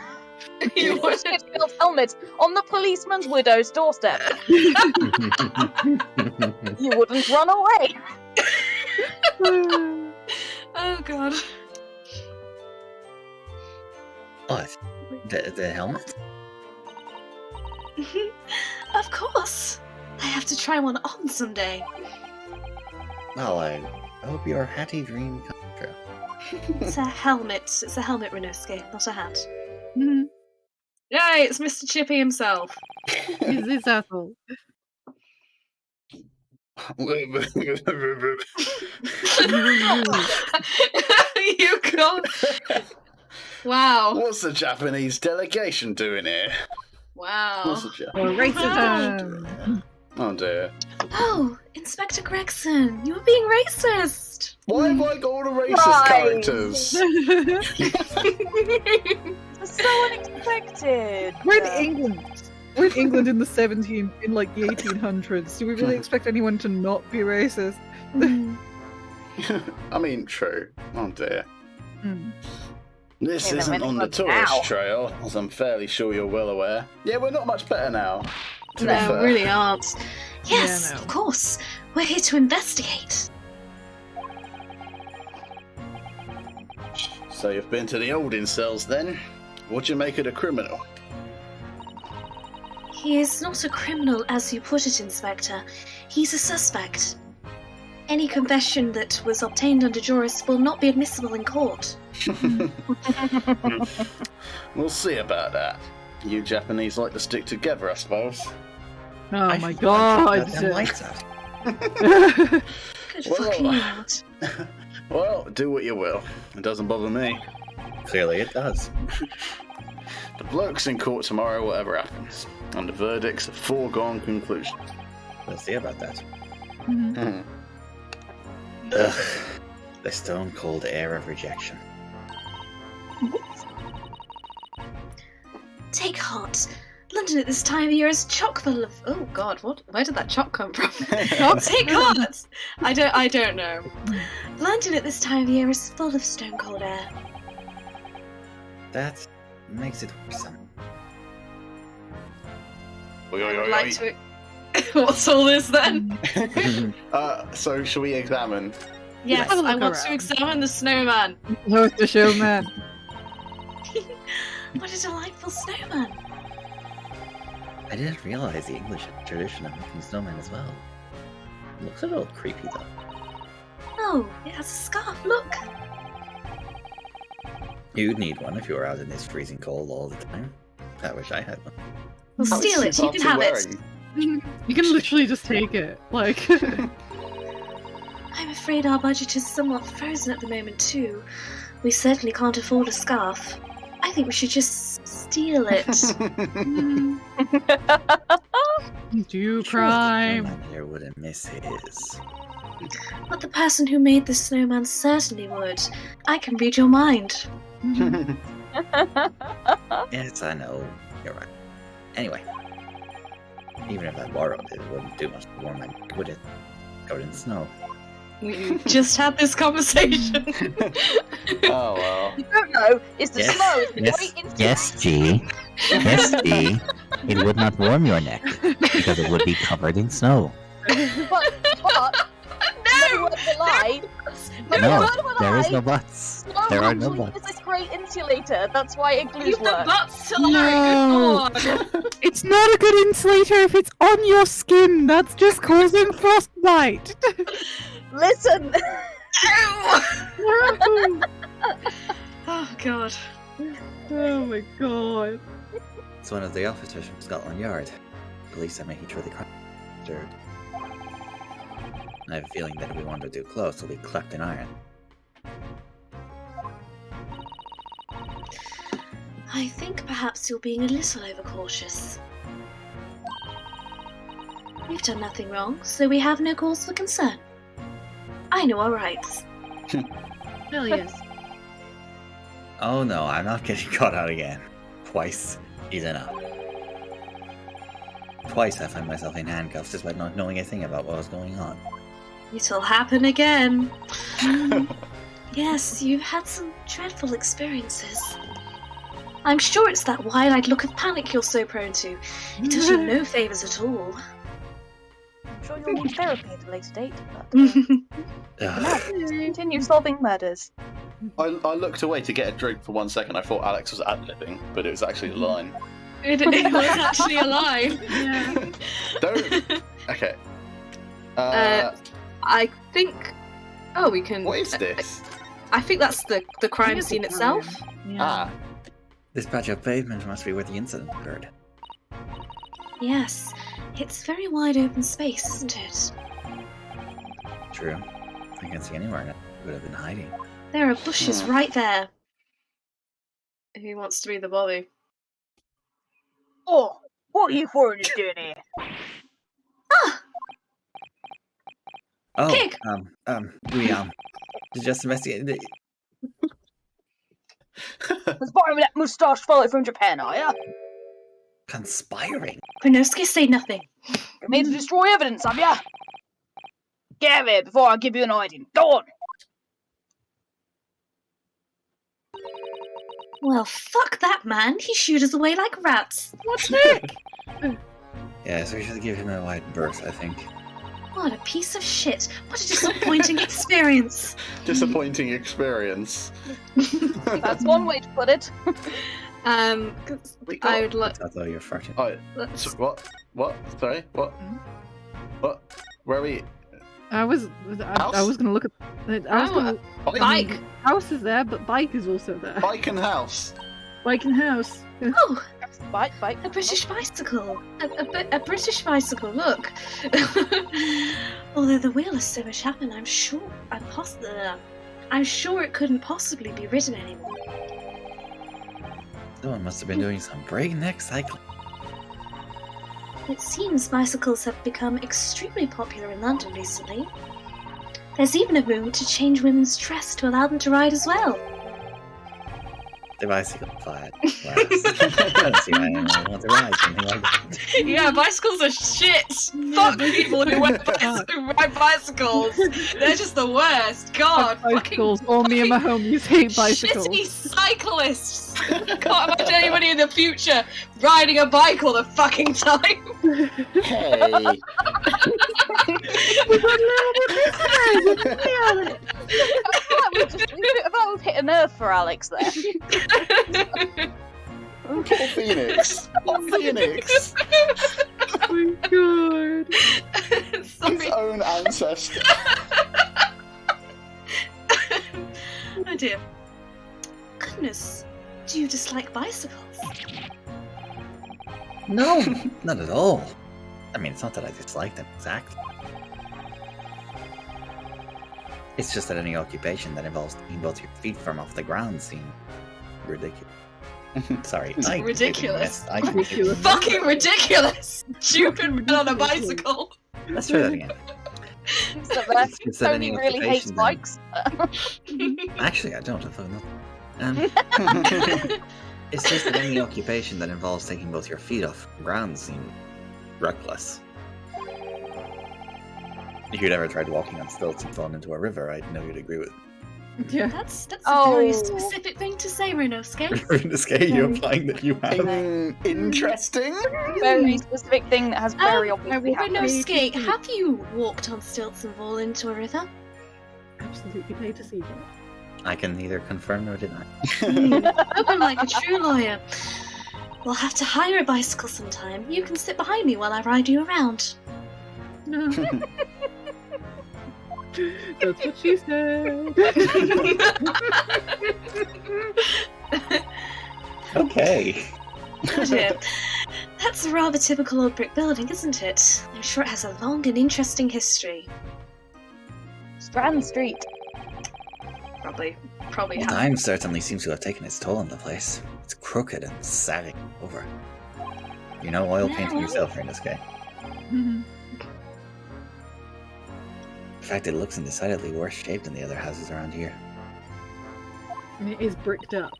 You would. Sheffield helmet on the policeman's widow's doorstep. You wouldn't run away. Oh god. What? The helmet? Of course. I have to try one on someday. Well, I hope your hatty dream comes true. It's a helmet. It's a helmet, Rinosuke, not a hat. Mhm. Yay, it's Mr. Chippy himself. He's this asshole. You can't. Wow. What's the Japanese delegation doing here? Wow. What's the Japanese? Or racism. Oh dear. Oh, Inspector Gregson, you were being racist. Why have I got all the racist Right. characters? It's so unexpected. We're in England. We're in England in the 1800s. Do we really expect anyone to not be racist? I mean, true. Oh dear. Hmm. This In the isn't on the middle of tourist now. trail, as I'm fairly sure you're well aware. Yeah, we're not much better now. To be No, fair. really aren't. Yes, Yeah, no. of course. We're here to investigate. So you've been to the holding cells then? What'd you make of the criminal? He is not a criminal, as you put it, Inspector. He's a suspect. Any confession that was obtained under duress will not be admissible in court. We'll see about that. You Japanese like to stick together, I suppose. Oh my god. Goddamn lights out. Good Well, fucking lord. Well, do what you will. It doesn't bother me. Clearly it does. The bloke's in court tomorrow, whatever happens. And the verdict's a foregone conclusion. We'll see about that. Mhm. Ugh. The stone cold air of rejection. Take heart. London at this time of year is chock full of. Oh God, what? Where did that chock come from? Take heart. I don't know. London at this time of year is full of stone cold air. That makes it worrisome. Oi, oi, I oi, would like oi. to. What's all this then? So shall we examine? Yes, Have a I look want to around. examine the snowman. Who's the showman? What a delightful snowman. I didn't realize the English tradition of making snowmen as well. Looks a little creepy though. Oh, it has a scarf. Look. You'd need one if you were out in this freezing cold all the time. I wish I had one. We'll steal it. You can have it. You can literally just take it. Like, I'm afraid our budget is somewhat frozen at the moment too. We certainly can't afford a scarf. I think we should just steal it. do crime. Snowman here wouldn't miss his. But the person who made the snowman certainly would. I can read your mind. Yes, I know. You're right. Anyway. Even if I borrowed it, it wouldn't do much to warm my neck, would it? Covered in snow. We just had this conversation. Oh well. You don't know, is the Yes, snow is the yes, great insulation. Yes, G. Yes, G. It would not warm your neck because it would be covered in snow. But no word of a lie. No, word of a there is lie. no buts. Snow There are no actually is buts. this great insulator. That's why igloos Leave the work. butts to No. Larry, good lord. It's not a good insulator if it's on your skin. That's just causing frostbite. Listen. Oh god. Oh my god. It's one of the officers from Scotland Yard. Police are making sure the crime is disturbed. I have a feeling that if we wander too close, we'll be clapped in iron. I think perhaps you're being a little overcautious. We've done nothing wrong, so we have no cause for concern. I know our rights. Hell yes. Oh no, I'm not getting caught out again. Twice is enough. Twice I find myself in handcuffs despite not knowing a thing about what was going on. It'll happen again. Yes, you've had some dreadful experiences. I'm sure it's that wide-eyed look of panic you're so prone to. It does you no favours at all. I'm sure you'll need therapy at a later date. But Ugh. now, please continue solving murders. I looked away to get a drink for 1 second. I thought Alex was ad-libbing, but it was actually a line. It was actually a line. Yeah. Don't. Okay. I think. Oh, we can. What is this? I think that's the crime It's a scene crime. itself. Yeah. Ah, This patch of pavement must be where the incident occurred. Yes, it's very wide open space, isn't it? True. I can't see anywhere now. Would have been hiding. There are bushes right there. Who wants to be the body? Oh, what are you foreigners doing here? Ah, Oh, Pig! we just investigated it. Conspiring with that moustache fellow from Japan, are ya? Conspiring? Konosuke, say nothing. You're made to destroy evidence, have ya? Get out of here before I give you an hiding. Go on! Well, fuck that man. He shoot us away like rats. What's that? Yes, we should give him a wide berth, I think. What a piece of shit. What a disappointing experience. disappointing experience. That's one way to put it. 'Cause We got- I would like. I thought you were farting. Oh, Let's... so what? What? Sorry? What? What? Where are we? I was gonna look at. I was gonna. Bike. House is there, but bike is also there. Bike and house. Bike and house. Oh, Bike. a British bicycle. A British bicycle, look. Although the wheel has so much happened, I'm I'm sure it couldn't possibly be ridden anymore. Someone must have been doing some breakneck cycling. It seems bicycles have become extremely popular in London recently. There's even a movement to change women's dress to allow them to ride as well. The bicycle fight. Wow. I don't see why anyone would want to ride something like that. Yeah, bicycles are shit. Fuck people who ride bicycles. They're just the worst. God, Bicycles. All me and my homies hate bicycles. shitty cyclists. Can't imagine anybody in the future riding a bike all the fucking time. Hey. I thought we've hit a nerve for Alex there. Poor Phoenix. Poor Phoenix. Oh my god. His Sorry. own ancestor. Oh dear. Goodness, do you dislike bicycles? No, not at all. I mean, it's not that I dislike them exactly. It's just that any occupation that involves taking both your feet from off the ground seems ridiculous. Sorry, I Ridiculous. I completely missed. Fucking ridiculous! Stupid man on a bicycle! Let's try that again. So that It's that any Tony really hates occupation then- bikes. Actually, I don't. I thought not. It's just that any occupation that involves taking both your feet off the ground seems reckless. If you'd ever tried walking on stilts and fallen into a river, I know you'd agree with me. Yeah. That's a Oh. very specific thing to say, Rinosuke. In this case, you're implying that you have. Interesting. Very specific thing that has very obviously happened. Rinosuke, have you walked on stilts and fallen into a river? Absolutely paid to see that. I can neither confirm nor deny. Open like a true lawyer. We'll have to hire a bicycle sometime. You can sit behind me while I ride you around. No. That's what she said. Okay. Oh dear. That's a rather typical old brick building, isn't it? I'm sure it has a long and interesting history. Strand Street. Probably has. Time certainly seems to have taken its toll on the place. It's crooked and sagging over. You know oil painting Yeah. yourself in this game. Mhm. In fact, it looks in decidedly worse shape than the other houses around here. And it is bricked up.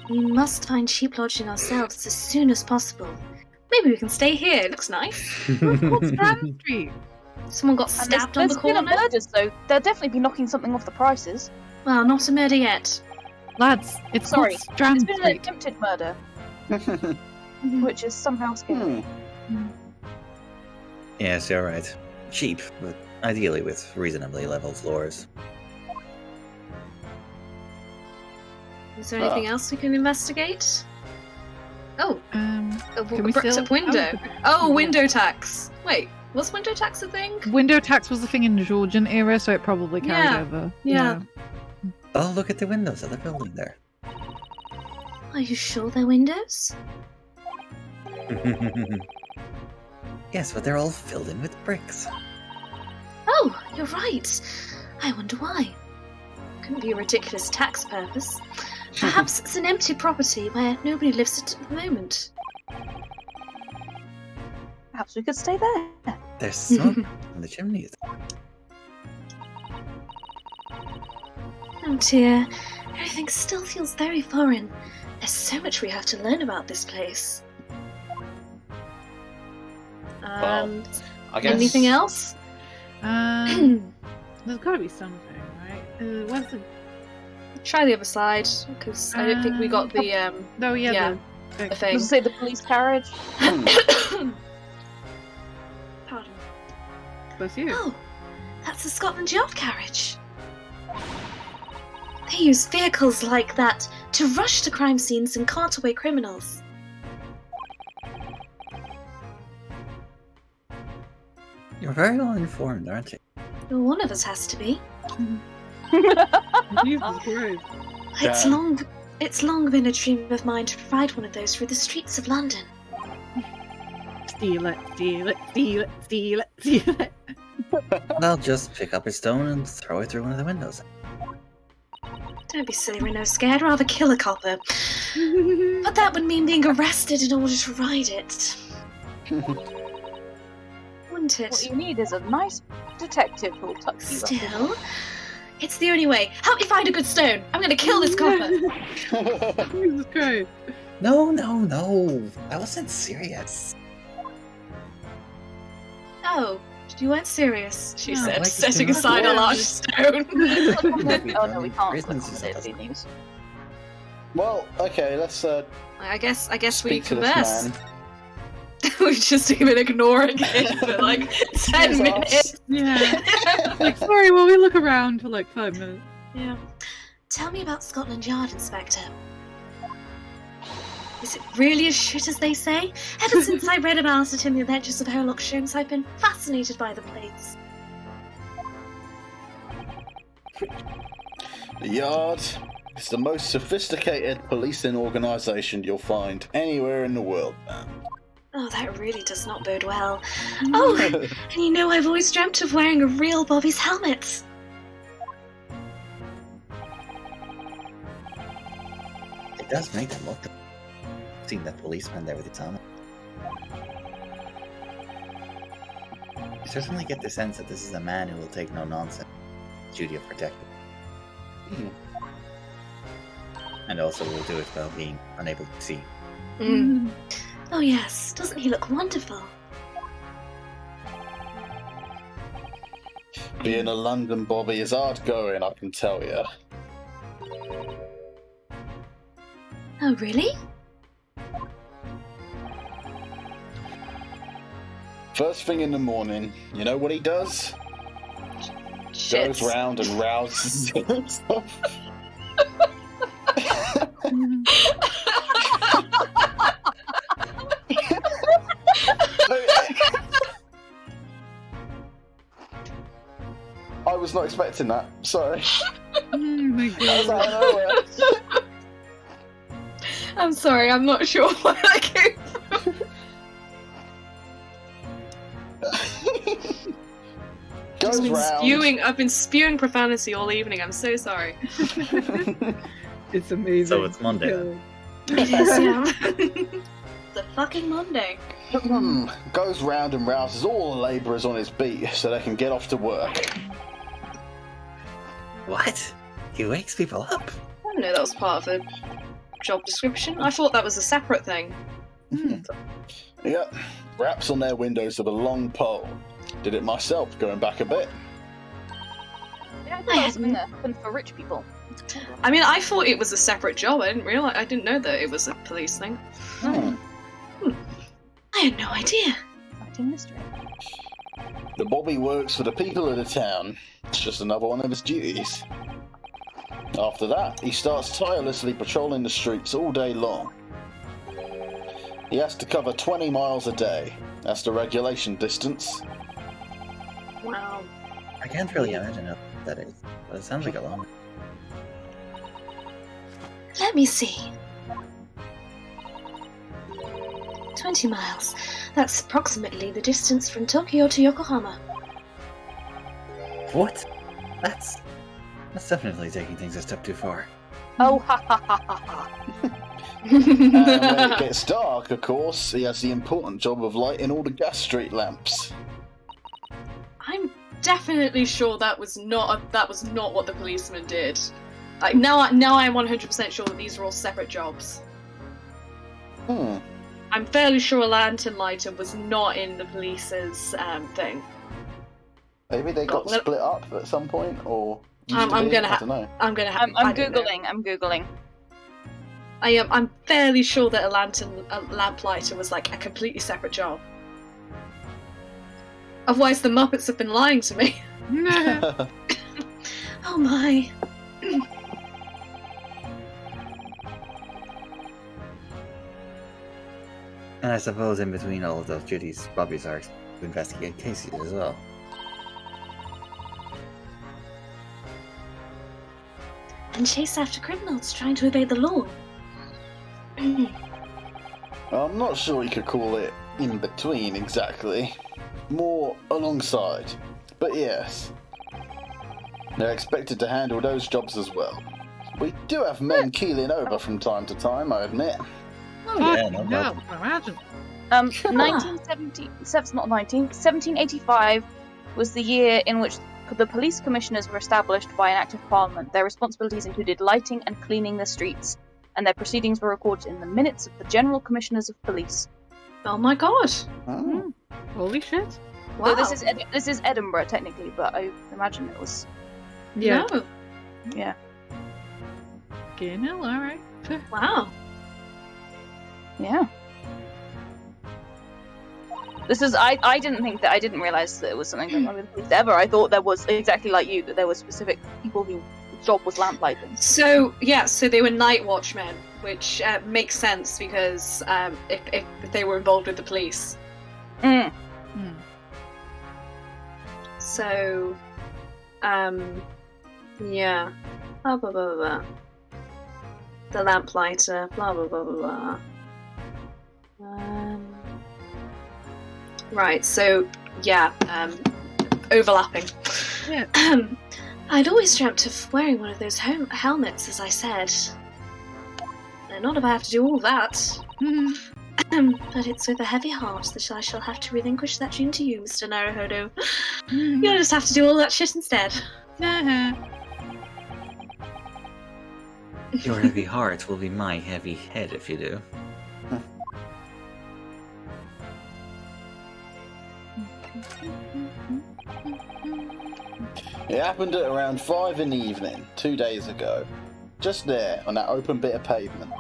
We must find cheap lodging ourselves as soon as possible. Maybe we can stay here. It looks nice. What's Strand Street? Someone got And stabbed on the there's been a corner. murder, so they'll definitely be knocking something off the prices. Well, not a murder yet. Lads, it's Sorry, called Strand There's been an Street. attempted murder, which is somehow scary. Yes, you're right. Cheap, but ideally with reasonably level floors. Is there anything else we can investigate? Oh, a Can we bricked still- up window. Oh, Oh, window tax. Wait, was window tax a thing? Window tax was a thing in the Georgian era, so it probably carried Yeah. over. Yeah. Oh, look at the windows of the building there. Are you sure they're windows? Yes, but they're all filled in with bricks. Oh, you're right. I wonder why. Couldn't be a ridiculous tax purpose. Perhaps it's an empty property where nobody lives at the moment. Perhaps we could stay there. There's smoke from the chimneys. Oh dear, everything still feels very foreign. There's so much we have to learn about this place. Well, I guess. Anything else? There's got to be something, right? What's the? Try the other side, because I don't think we got the No, yeah, Yeah. the the thing. Does it say the police carriage? Pardon. Bless you. Oh, that's the Scotland Yard carriage. They use vehicles like that to rush to crime scenes and cart away criminals. You're very well informed, aren't you? Well, one of us has to be. Jesus Christ. It's it's long been a dream of mine to provide one of those through the streets of London. Steal it, steal it, steal it, steal it, steal it. I'll just pick up a stone and throw it through one of the windows. Don't be silly, Reno. Scared. Rather kill a copper. But that would mean being arrested in order to ride it. Wouldn't it? What you need is a nice detective who'll tuck you up. Still, it's the only way. Help me find a good stone. I'm gonna kill this copper. Jesus Christ. No. I wasn't serious. Oh, you weren't serious, she No, said, like setting it's aside a not large stone. Oh no, we can't click on Prisons the and daily news. Well, okay, let's I guess we speak to this converse. man. We've just been ignoring it for like 10 Jesus. minutes. Yeah. Like, sorry, well, we look around for like 5 minutes. Yeah. Tell me about Scotland Yard, Inspector. Is it really as shit as they say? Ever since I read about it in the Adventures of Sherlock Holmes, I've been fascinated by the place. The Yard is the most sophisticated policing organisation you'll find anywhere in the world, man. Oh, that really does not bode well. Oh, and you know I've always dreamt of wearing a real Bobby's helmet. It does make them look. Seeing that policeman there with his helmet. You certainly get the sense that this is a man who will take no nonsense. Duty of protecting. And also will do it while being unable to see. Mm. Oh yes, doesn't he look wonderful? Being a London Bobby is hard going, I can tell you. Oh really? First thing in the morning, you know what he does? Shit. Goes round and rouses himself. I was not expecting that. Sorry. Oh my That was god. out of nowhere. I'm sorry, I'm not sure where that came from. Goes round. I've been spewing profanity all evening, I'm so sorry. It's amazing. So it's Monday then. It is, yeah. It's a fucking Monday. Goes round and rouses all the labourers on his beat so they can get off to work. What? He wakes people up? I didn't know that was part of the job description. I thought that was a separate thing. Yep. Raps on their windows with a long pole. Did it myself, going back a bit. Yeah, I thought that was something that happened for rich people. I mean, I thought it was a separate job. I didn't know that it was a police thing. Hmm. I had no idea. Exciting mystery. The Bobby works for the people of the town. It's just another one of his duties. After that, he starts tirelessly patrolling the streets all day long. He has to cover 20 miles a day. That's the regulation distance. Wow. I can't really imagine what that is, but it sounds like a long. Let me see. 20 miles. That's approximately the distance from Tokyo to Yokohama. What? That's definitely taking things a step too far. Oh, ha ha ha ha ha. And when it gets dark, of course, he has the important job of lighting all the gas street lamps. I'm definitely sure that was not what the policeman did. Like now I'm 100% sure that these are all separate jobs. I'm fairly sure a lantern lighter was not in the police's thing. Maybe they got split up at some point, or I'm gonna I'm googling. I'm fairly sure that a lamplighter was like a completely separate job. Otherwise, the Muppets have been lying to me. Oh my. And I suppose in between all of those duties, Bobby's are to investigate cases as well. And chase after criminals trying to evade the law. I'm not sure you could call it in between exactly. More alongside. But yes, they're expected to handle those jobs as well. We do have men keeling over from time to time, I admit. Oh, yeah, no no, problem. imagine. 1785 was the year in which the police commissioners were established by an act of parliament. Their responsibilities included lighting and cleaning the streets, and their proceedings were recorded in the minutes of the General Commissioners of Police. Oh my god. Oh. Holy shit. Wow. So this is Edinburgh technically, but I imagine it was Yeah. No. yeah. All right. Wow. Yeah. This is I didn't realize that it was something going on with the police ever. I thought there was exactly like you that there were specific people whose job was lamplighting. So they were night watchmen, which makes sense because if they were involved with the police. Mm. So, yeah. Blah blah blah blah. The lamplighter. Blah blah blah blah blah. Right. So yeah. Overlapping. Yeah. I'd always dreamt of wearing one of those helmets, as I said. And not if I have to do all that. But it's with a heavy heart that I shall have to relinquish that dream to you, Mr. Naruhodo. You'll just have to do all that shit instead. Your heavy heart will be my heavy head if you do. It happened at around 5 in the evening, 2 days ago. Just there, on that open bit of pavement.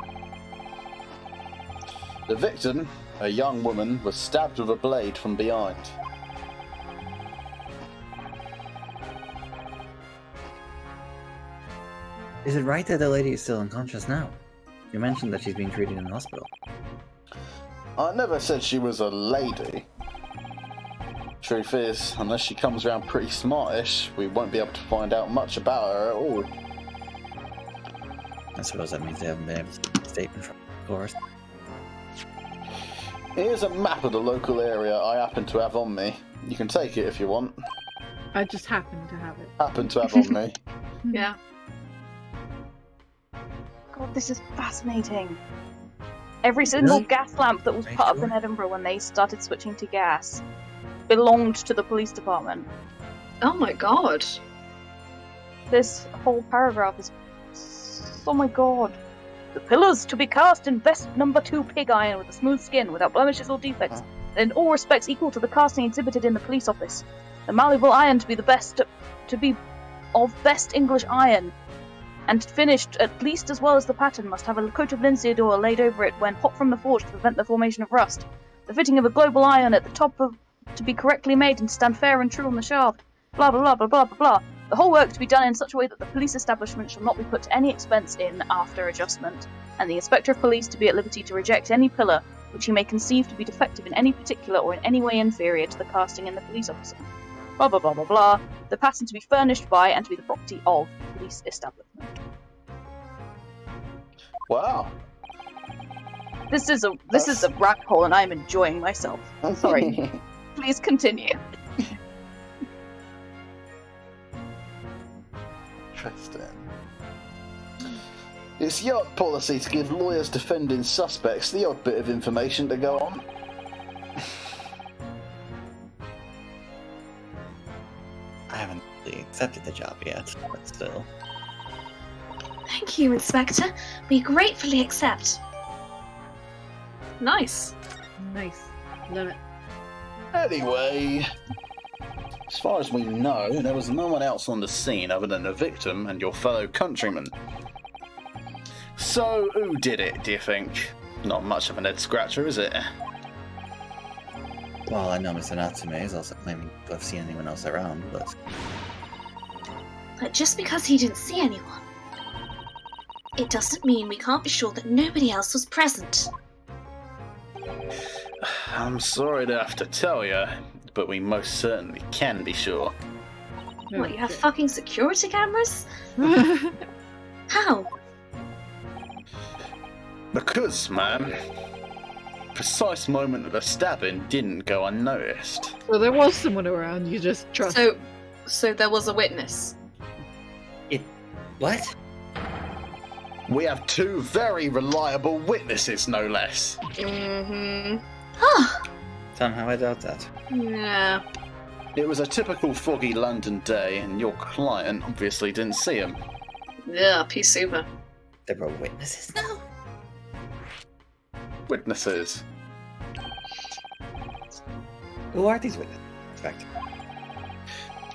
The victim, a young woman, was stabbed with a blade from behind. Is it right that the lady is still unconscious now? You mentioned that she's being treated in the hospital. I never said she was a lady. Truth is, unless she comes around pretty smartish, we won't be able to find out much about her at all. I suppose that means they haven't been able to get a statement from her, of course. Here's a map of the local area I happen to have on me. You can take it if you want. I just happen to have it. Happen to have on me. Yeah. God, this is fascinating. Every single gas lamp that was put up in Edinburgh when they started switching to gas belonged to the police department. Oh my god. This whole paragraph is... Oh my god. The pillars to be cast in best number 2 pig iron with a smooth skin, without blemishes or defects, and in all respects equal to the casting exhibited in the police office. The malleable iron to be the best, to be of best English iron, and finished at least as well as the pattern, must have a coat of linseed oil laid over it when hot from the forge to prevent the formation of rust. The fitting of a global iron at the top of to be correctly made and stand fair and true on the shaft. Blah blah blah blah blah blah blah. The whole work to be done in such a way that the police establishment shall not be put to any expense in after adjustment, and the Inspector of Police to be at liberty to reject any pillar which he may conceive to be defective in any particular or in any way inferior to the casting in the police officer. Blah blah blah blah blah. The pattern to be furnished by and to be the property of the police establishment. Wow. This is a rabbit hole, and I'm enjoying myself. Sorry. Please continue. Interesting. It's yacht policy to give lawyers defending suspects the odd bit of information to go on. I haven't really accepted the job yet, but still. Thank you, Inspector. We gratefully accept. Nice. Nice. Love it. Anyway, as far as we know, there was no one else on the scene other than the victim and your fellow countrymen. So, who did it, do you think? Not much of an head scratcher, is it? Well, I know Mr. Natsume is also claiming to have seen anyone else around, but... But just because he didn't see anyone, it doesn't mean we can't be sure that nobody else was present. I'm sorry to have to tell you, but we most certainly can be sure. What, you have fucking security cameras? How? Because, ma'am, precise moment of the stabbing didn't go unnoticed. So there was someone around, you just trust. So there was a witness. What? We have two very reliable witnesses, no less. Mm-hmm. Ah, Somehow I doubt that. yeah. It was a typical foggy London day, and your client obviously didn't see him. Yeah, pea super. There were witnesses now? Witnesses. Who are these witnesses? In fact,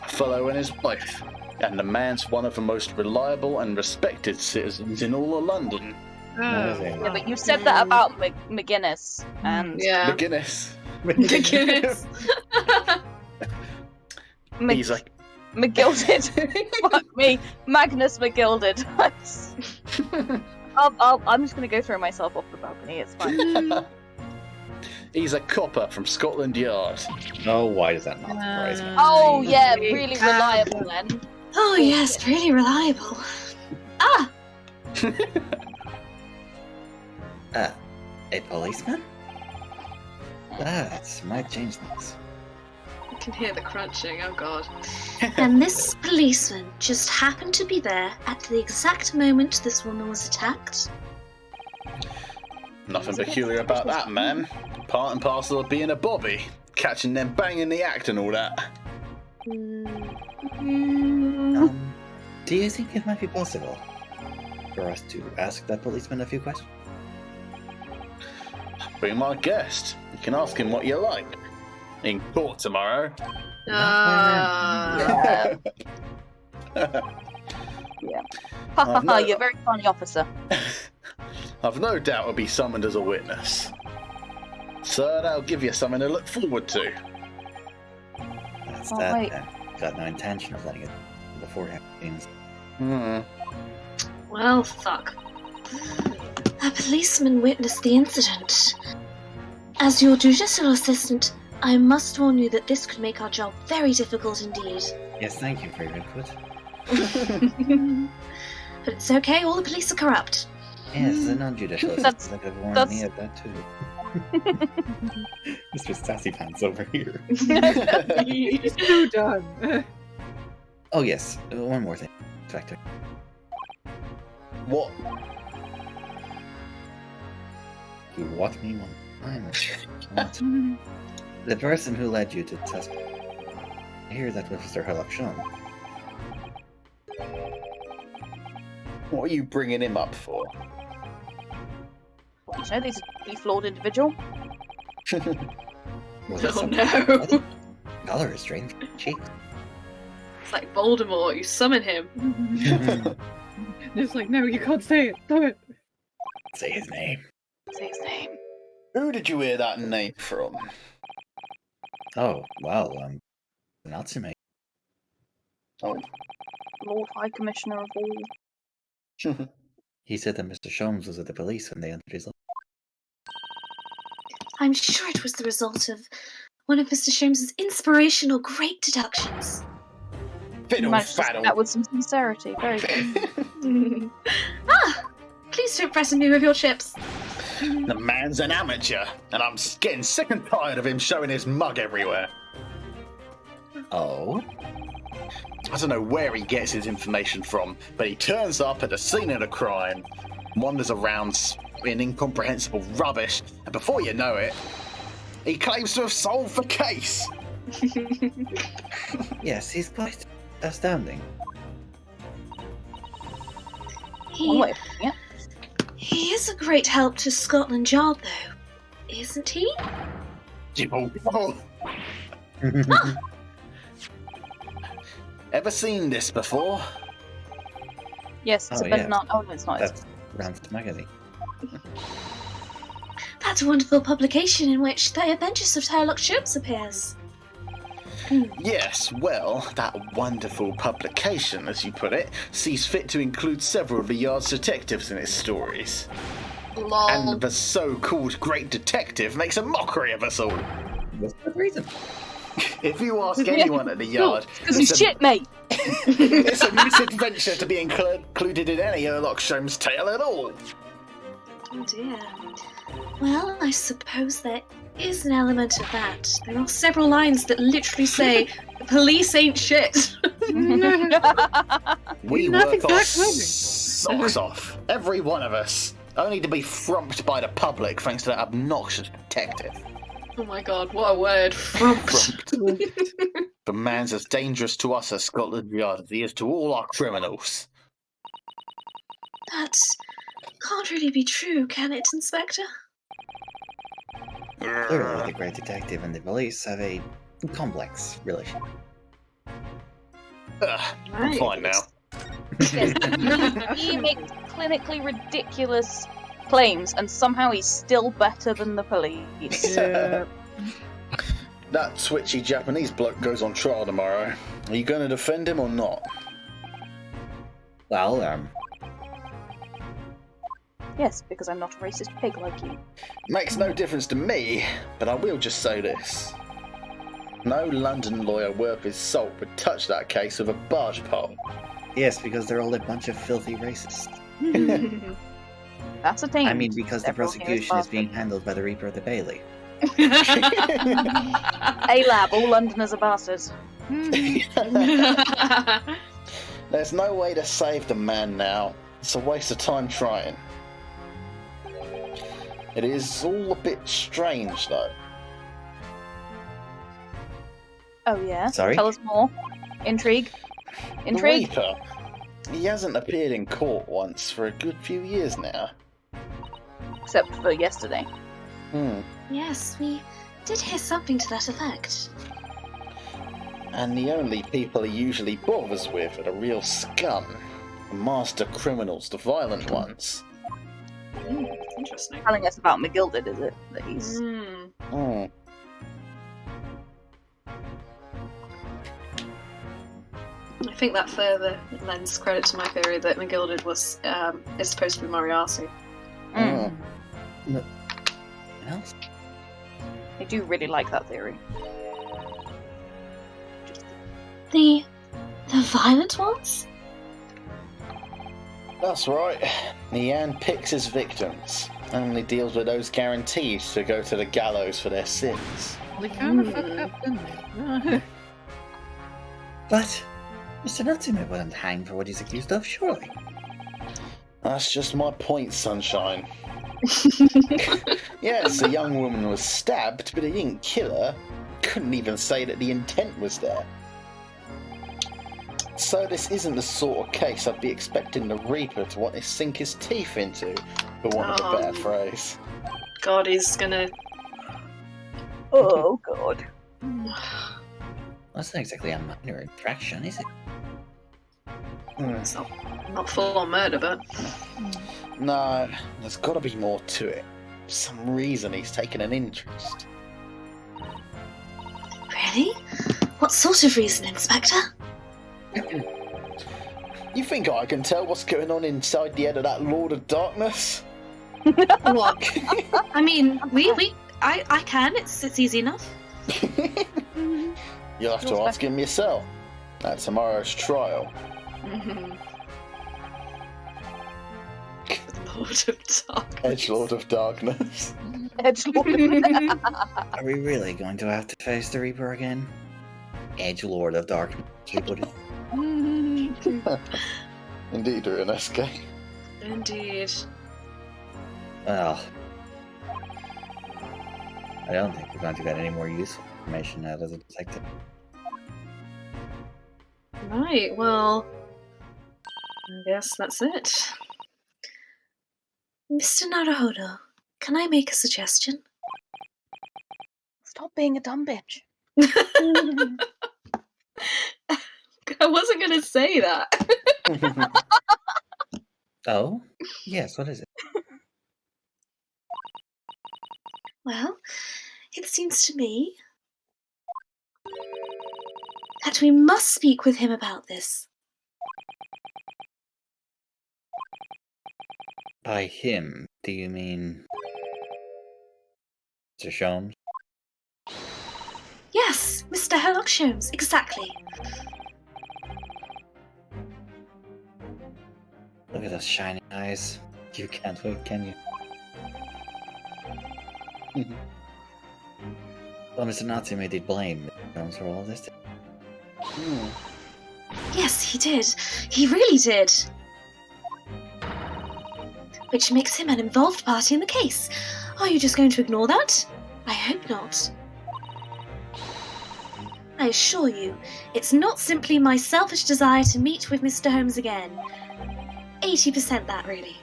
A fellow and his wife. And the man's one of the most reliable and respected citizens in all of London. Yeah, but you said that about McGuinness, and Yeah. McGuinness. McGuinness. He's like, McGilded. Fuck me, Magnus McGilded. I'm just gonna go throw myself off the balcony. It's fine. he's a copper from Scotland Yard. oh, why does that not surprise me? Oh yeah, really reliable then. Oh yes, really reliable. Ah, A policeman? That might change things. I can hear the crunching. Oh god. And this policeman just happened to be there at the exact moment this woman was attacked. Nothing peculiar about that, man. Part and parcel of being a bobby. Catching them banging the act and all that. Do you think it might be possible for us to ask that policeman a few questions? Be my guest. You can ask him what you like. In court tomorrow. Yeah. Ha ha ha! You're a very funny officer. I've no doubt he'll be summoned as a witness. So that'll give you something to look forward to. That's Oh, that wait. then. Got no intention of letting it beforehand. Well, fuck. A policeman witnessed the incident. As your judicial assistant, I must warn you that this could make our job very difficult indeed. Yes, thank you for your input. But it's okay, all the police are corrupt. Yes, the non-judicial That's- assistant have warned that's- me of that too. Mr. Sassy Pants over here. He's too done. Oh yes, one more thing, Inspector. What? You walked me one time. What? The person who led you to test. I hear that was Mr. Herlock Sean. What are you bringing him up for? You know, this flawed individual. Was it Oh something- no. Color is strange. Cheeks. It's like Voldemort, you summon him. It's like, no, you can't say it. Stop it. Say his name. Say his name. Who did you hear that name from? Oh, well, Natsume. Oh. Lord High Commissioner of all. He said that Mr. Sholmes was at the police when they entered his life. I'm sure it was the result of one of Mr. Sholmes's inspirational great deductions. Fiddle Managed to say faddle. that with some sincerity. Very good. Please don't threaten me with your chips. The man's an amateur, and I'm getting sick and tired of him showing his mug everywhere. Oh? I don't know where he gets his information from, but he turns up at the scene of the crime, wanders around spitting incomprehensible rubbish, and before you know it, he claims to have solved the case. Yes, he's quite astounding. One way He, of putting it. he is a great help to Scotland Yard, though, isn't he? Oh. Ever seen this before? Yes, it's Oh, a yeah. Bernard. Oh no, it's not. It's That's Ram's magazine. That's a wonderful publication in which the Adventures of Sherlock Holmes appears. Yes, well, that wonderful publication, as you put it, sees fit to include several of the Yard's detectives in its stories. Lol. And the so-called great detective makes a mockery of us all. What's the reason? If you ask anyone at the Yard, because he's shit, mate. it's a misadventure to be included in any Sherlock Holmes tale at all. Oh dear. Well, I suppose there is an element of that. There are several lines that literally say, "The police ain't shit." We Nothing work our that funny. socks off, every one of us, only to be frumped by the public thanks to that obnoxious detective. Oh my god, what a word. Frumped. The man's as dangerous to us at Scotland Yard as he is to all our criminals. That can't really be true, can it, Inspector? Clearly, the great detective and the police have a complex relationship. I'm fine now. Yes, he makes clinically ridiculous claims, and somehow he's still better than the police. Yeah. That twitchy Japanese bloke goes on trial tomorrow. Are you going to defend him or not? Well, Yes, because I'm not a racist pig like you. Makes no difference to me, but I will just say this. No London lawyer worth his salt would touch that case with a barge pole. yes, because they're all a bunch of filthy racists. That's a thing. I mean, because the Several years prosecution is past being it. handled by the Reaper of the Bailey. A-Lab, all Londoners are bastards. There's no way to save the man now. It's a waste of time trying. It is all a bit strange, though. Oh yeah? Sorry? Tell us more. Intrigue. The Intrigue? Reaper, he hasn't appeared in court once for a good few years now. Except for yesterday. Yes, we did hear something to that effect. And the only people he usually bothers with are the real scum. The master criminals, the violent ones. Interesting. Telling us about McGilded, is it? That he's... Hmm. I think that further lends credit to my theory that McGilded was is supposed to be Moriarty. Mm. What else? I do really like that theory. The violent ones? That's right. He handpicks his victims. Only deals with those guaranteed to go to the gallows for their sins. They kind of fucked up, didn't they? But Mr. Natsume wasn't hanged for what he's accused of, surely. That's just my point, Sunshine. Yes, a young woman was stabbed, but he didn't kill her. Couldn't even say that the intent was there. So this isn't the sort of case I'd be expecting the Reaper to want to sink his teeth into, for want of a better phrase. God, he's gonna. Oh god. That's not exactly a minor infraction, is it? It's not full on murder, but. No, there's got to be more to it. For some reason he's taken an interest. Really? What sort of reason, Inspector? You think I can tell what's going on inside the head of that Lord of Darkness? What? I mean, I can. It's easy enough. You'll have to ask him yourself at tomorrow's trial. Lord of Darkness. Edgelord of Darkness. Edgelord. Are we really going to have to face the Reaper again? Edgelord of Darkness, you put it. Indeed, Natrasca. Indeed. Well, I don't think we're going to get any more useful information out of the detective. Right, well, I guess that's it. Mr. Naruhodo, can I make a suggestion? Stop being a dumb bitch. I wasn't going to say that. Oh? Yes, what is it? Well, it seems to me that we must speak with him about this. By him, do you mean Mr. Sholmes? Yes, Mr. Sherlock Holmes, exactly. Look at those shiny eyes. You can't wait, can you? Well, Mr. Natsu made it blame Holmes for all this. Yes, he did. He really did. Which makes him an involved party in the case. Are you just going to ignore that? I hope not. I assure you, it's not simply my selfish desire to meet with Mr. Holmes again. 80% that, really.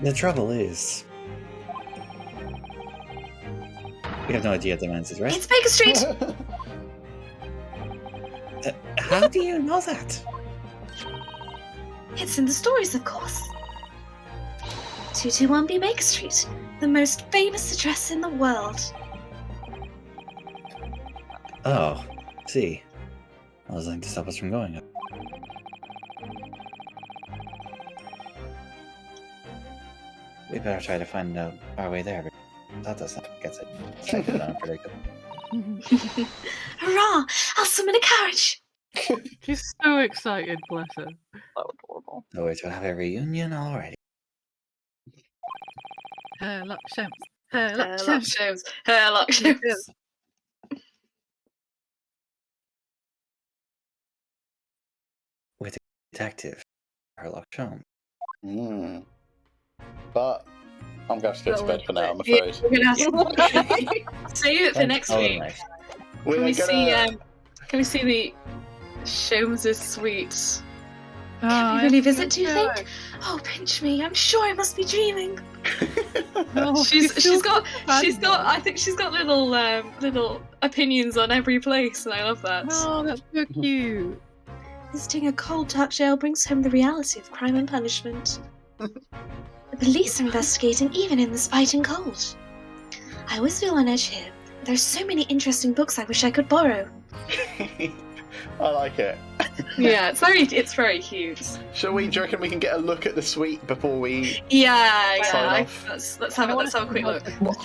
The trouble is, we have no idea the man's right. It's Baker Street! How do you know that? It's in the stories, of course. 221B Baker Street, the most famous address in the world. Oh, see. I was going to stop us from going up. We better try to find out our way there, but that doesn't get it. Try to get unpredictable. Hurrah! I'll summon a carriage! She's so excited, bless her. So adorable. So we're to have a reunion already. Herlock Sholmes. Herlock Herlock Sholmes. Sholmes. Herlock Sholmes. With a detective, Herlock Sholmes. But I'm going to have to go to bed for now, I'm afraid. We're gonna have to save it for next Oh, week. nice. Can we see the Sholmes' suite? Can we really visit, do you think? Oh, pinch me! I'm sure I must be dreaming. No, she's got fun. I think she's got little opinions on every place, and I love that. Oh, that's so cute. Visiting a cold dark jail brings home the reality of crime and punishment. The police are investigating even in the biting cold. I always feel on edge here. There's so many interesting books I wish I could borrow. I like it. Yeah, it's very cute. Shall we? Do you reckon we can get a look at the suite before we? Yeah. Sign off? Let's have a quick look. I'll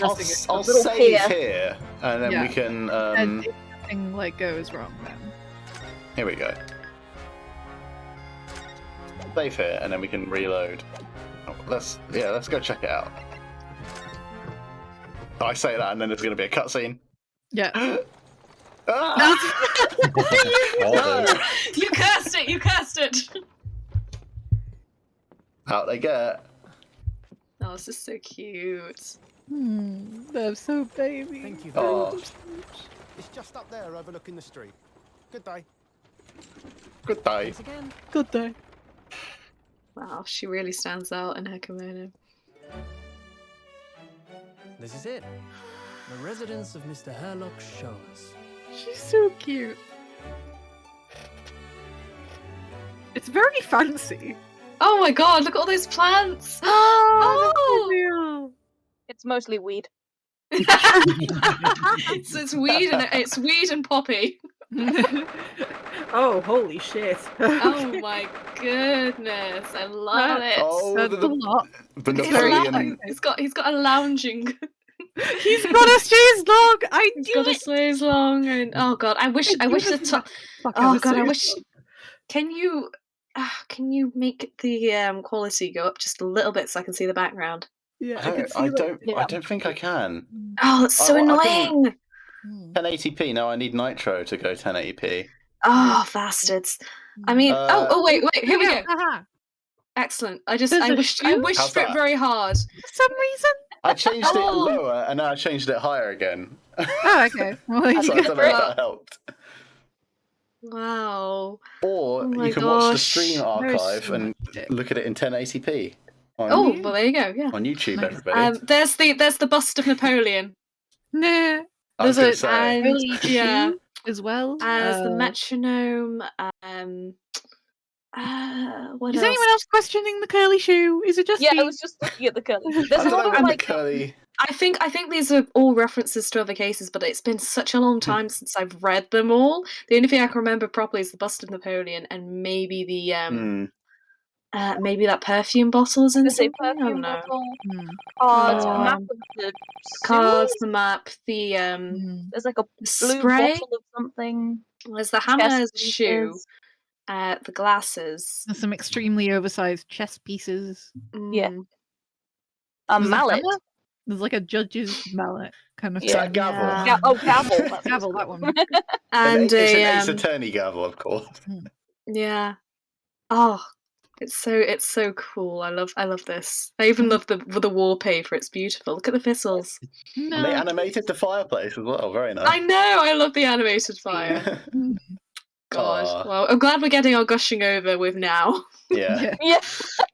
little save pier. here, and then we can. And if something like goes wrong, then Here we go. Save here, and then we can reload. Let's go check it out. I say that, and then there's going to be a cutscene. yeah. Ah! No! You cursed it. Out they get. Oh, this is so cute. They're so baby. Thank you very Oh. much. It's just up there overlooking the street. Good day. Good day. Thanks again. Good day. Wow, she really stands out in her kimono. This is it. The residence of Mr. Herlock Sholmes. She's so cute. It's very fancy. Oh my god, look at all those plants! Oh! It's mostly weed. it's weed and poppy. Oh, holy shit. Oh my goodness, I love it. Oh, That's a lot. the He's Napoleon. he's got a lounging. He's got a chaise log! I He's knew got a it! slays long, and oh god, I wish the top. Oh god, I wish. Can you make the quality go up just a little bit so I can see the background? Yeah, I don't think I can. Oh, it's so Oh, I annoying. 1080p. No, I need Nitro to go 1080p. Oh, bastards. I mean, wait, here we go. Haha. Excellent. I There's a wished shoe? How's for it that? very hard. For some reason. I changed it Oh. lower, and now I changed it higher again. Oh, okay. Well, So I you don't know if got that helped. Wow. Or Oh my you can watch the gosh. stream Very archive and cinematic. look at it in 1080p on, Oh, well, there you go. Yeah. on YouTube, Nice. everybody. There's the bust of Napoleon. Nah. I was There's going a to say, and Really yeah, cute as well. as the metronome. What Is else? anyone else questioning the curly shoe? Is it just Yeah, me? I was just looking at the curly. I There's don't a know lot of what the like curly. I think these are all references to other cases, but it's been such a long time since I've read them all. The only thing I can remember properly is the bust of Napoleon and maybe the maybe that perfume bottles and there's a something. I don't perfume know. bottle, Hmm. cards, Um, map of the Cards, sewers. the map, the Hmm. There's like a blue spray. bottle of something. There's the hammer, chess there's the shoe, pieces. the glasses. There's some extremely oversized chess pieces. Yeah. Mm. A There's mallet. There's like a judge's mallet kind of Is that a thing. gavel? Yeah. Gavel. That's what it's Gavel, that called. one. And It's an a ace attorney gavel, of course. yeah. Oh, it's so cool. I love this. I even love the wallpaper. It's beautiful. Look at the thistles. And they animated the fireplace as well. Very nice. I know. I love the animated fire. God. Aw. Well, I'm glad we're getting our gushing over with now. Yeah. Yeah.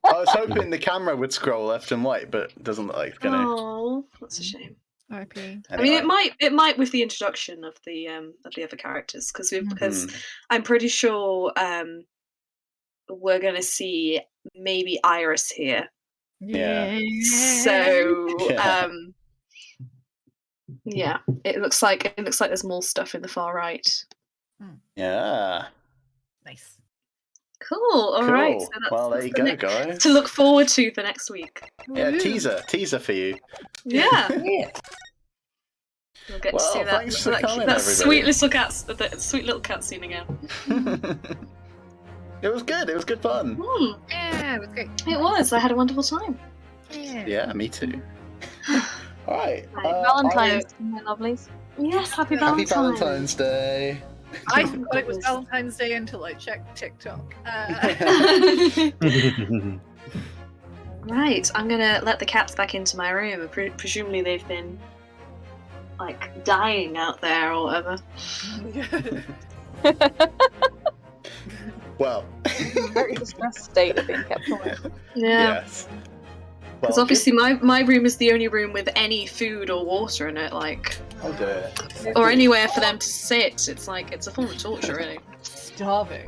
I was hoping the camera would scroll left and right, but it doesn't look like it's gonna. Oh, that's a shame. RP. I mean, it might with the introduction of the other characters because I'm pretty sure we're gonna see maybe Iris here. Yeah. So Yeah. yeah, it looks like there's more stuff in the far right. Yeah. Nice. Cool. All Cool. right. So Well, there you go, guys. To look forward to for next week. Yeah, teaser for you. Yeah. We'll get to see Well, that. thanks for coming, that everybody. sweet little cutscene again. It was good. It was good fun. Yeah, it was great. It was. I had a wonderful time. Yeah, me too. All right. Valentine's, my lovelies. Yes, happy Happy Valentine's. Valentine's Day. I thought it was Valentine's Day until I checked TikTok. Right, I'm gonna let the cats back into my room. Presumably they've been like dying out there or whatever. Well. Very distressed state of being kept away. Yeah. Yes. Because Well, obviously my room is the only room with any food or water in it, like, I'll do it. or anywhere for them to sit. It's like it's a form of torture, really. Starving.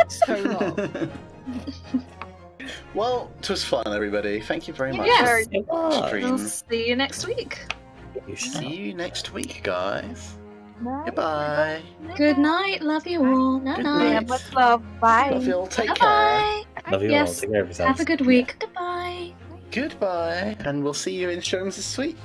So long. Well, it was fun, everybody. Thank you very much. Yes. For stream. We'll see you next week. See you next week, guys. Goodbye. Good night. Love you all. Night Good night. night. Much love. Bye. Love you all. Take care. Bye. Love you all. Yes. Take care of yourselves. Have a good week. Goodbye. Goodbye. And we'll see you in Shrooms this week.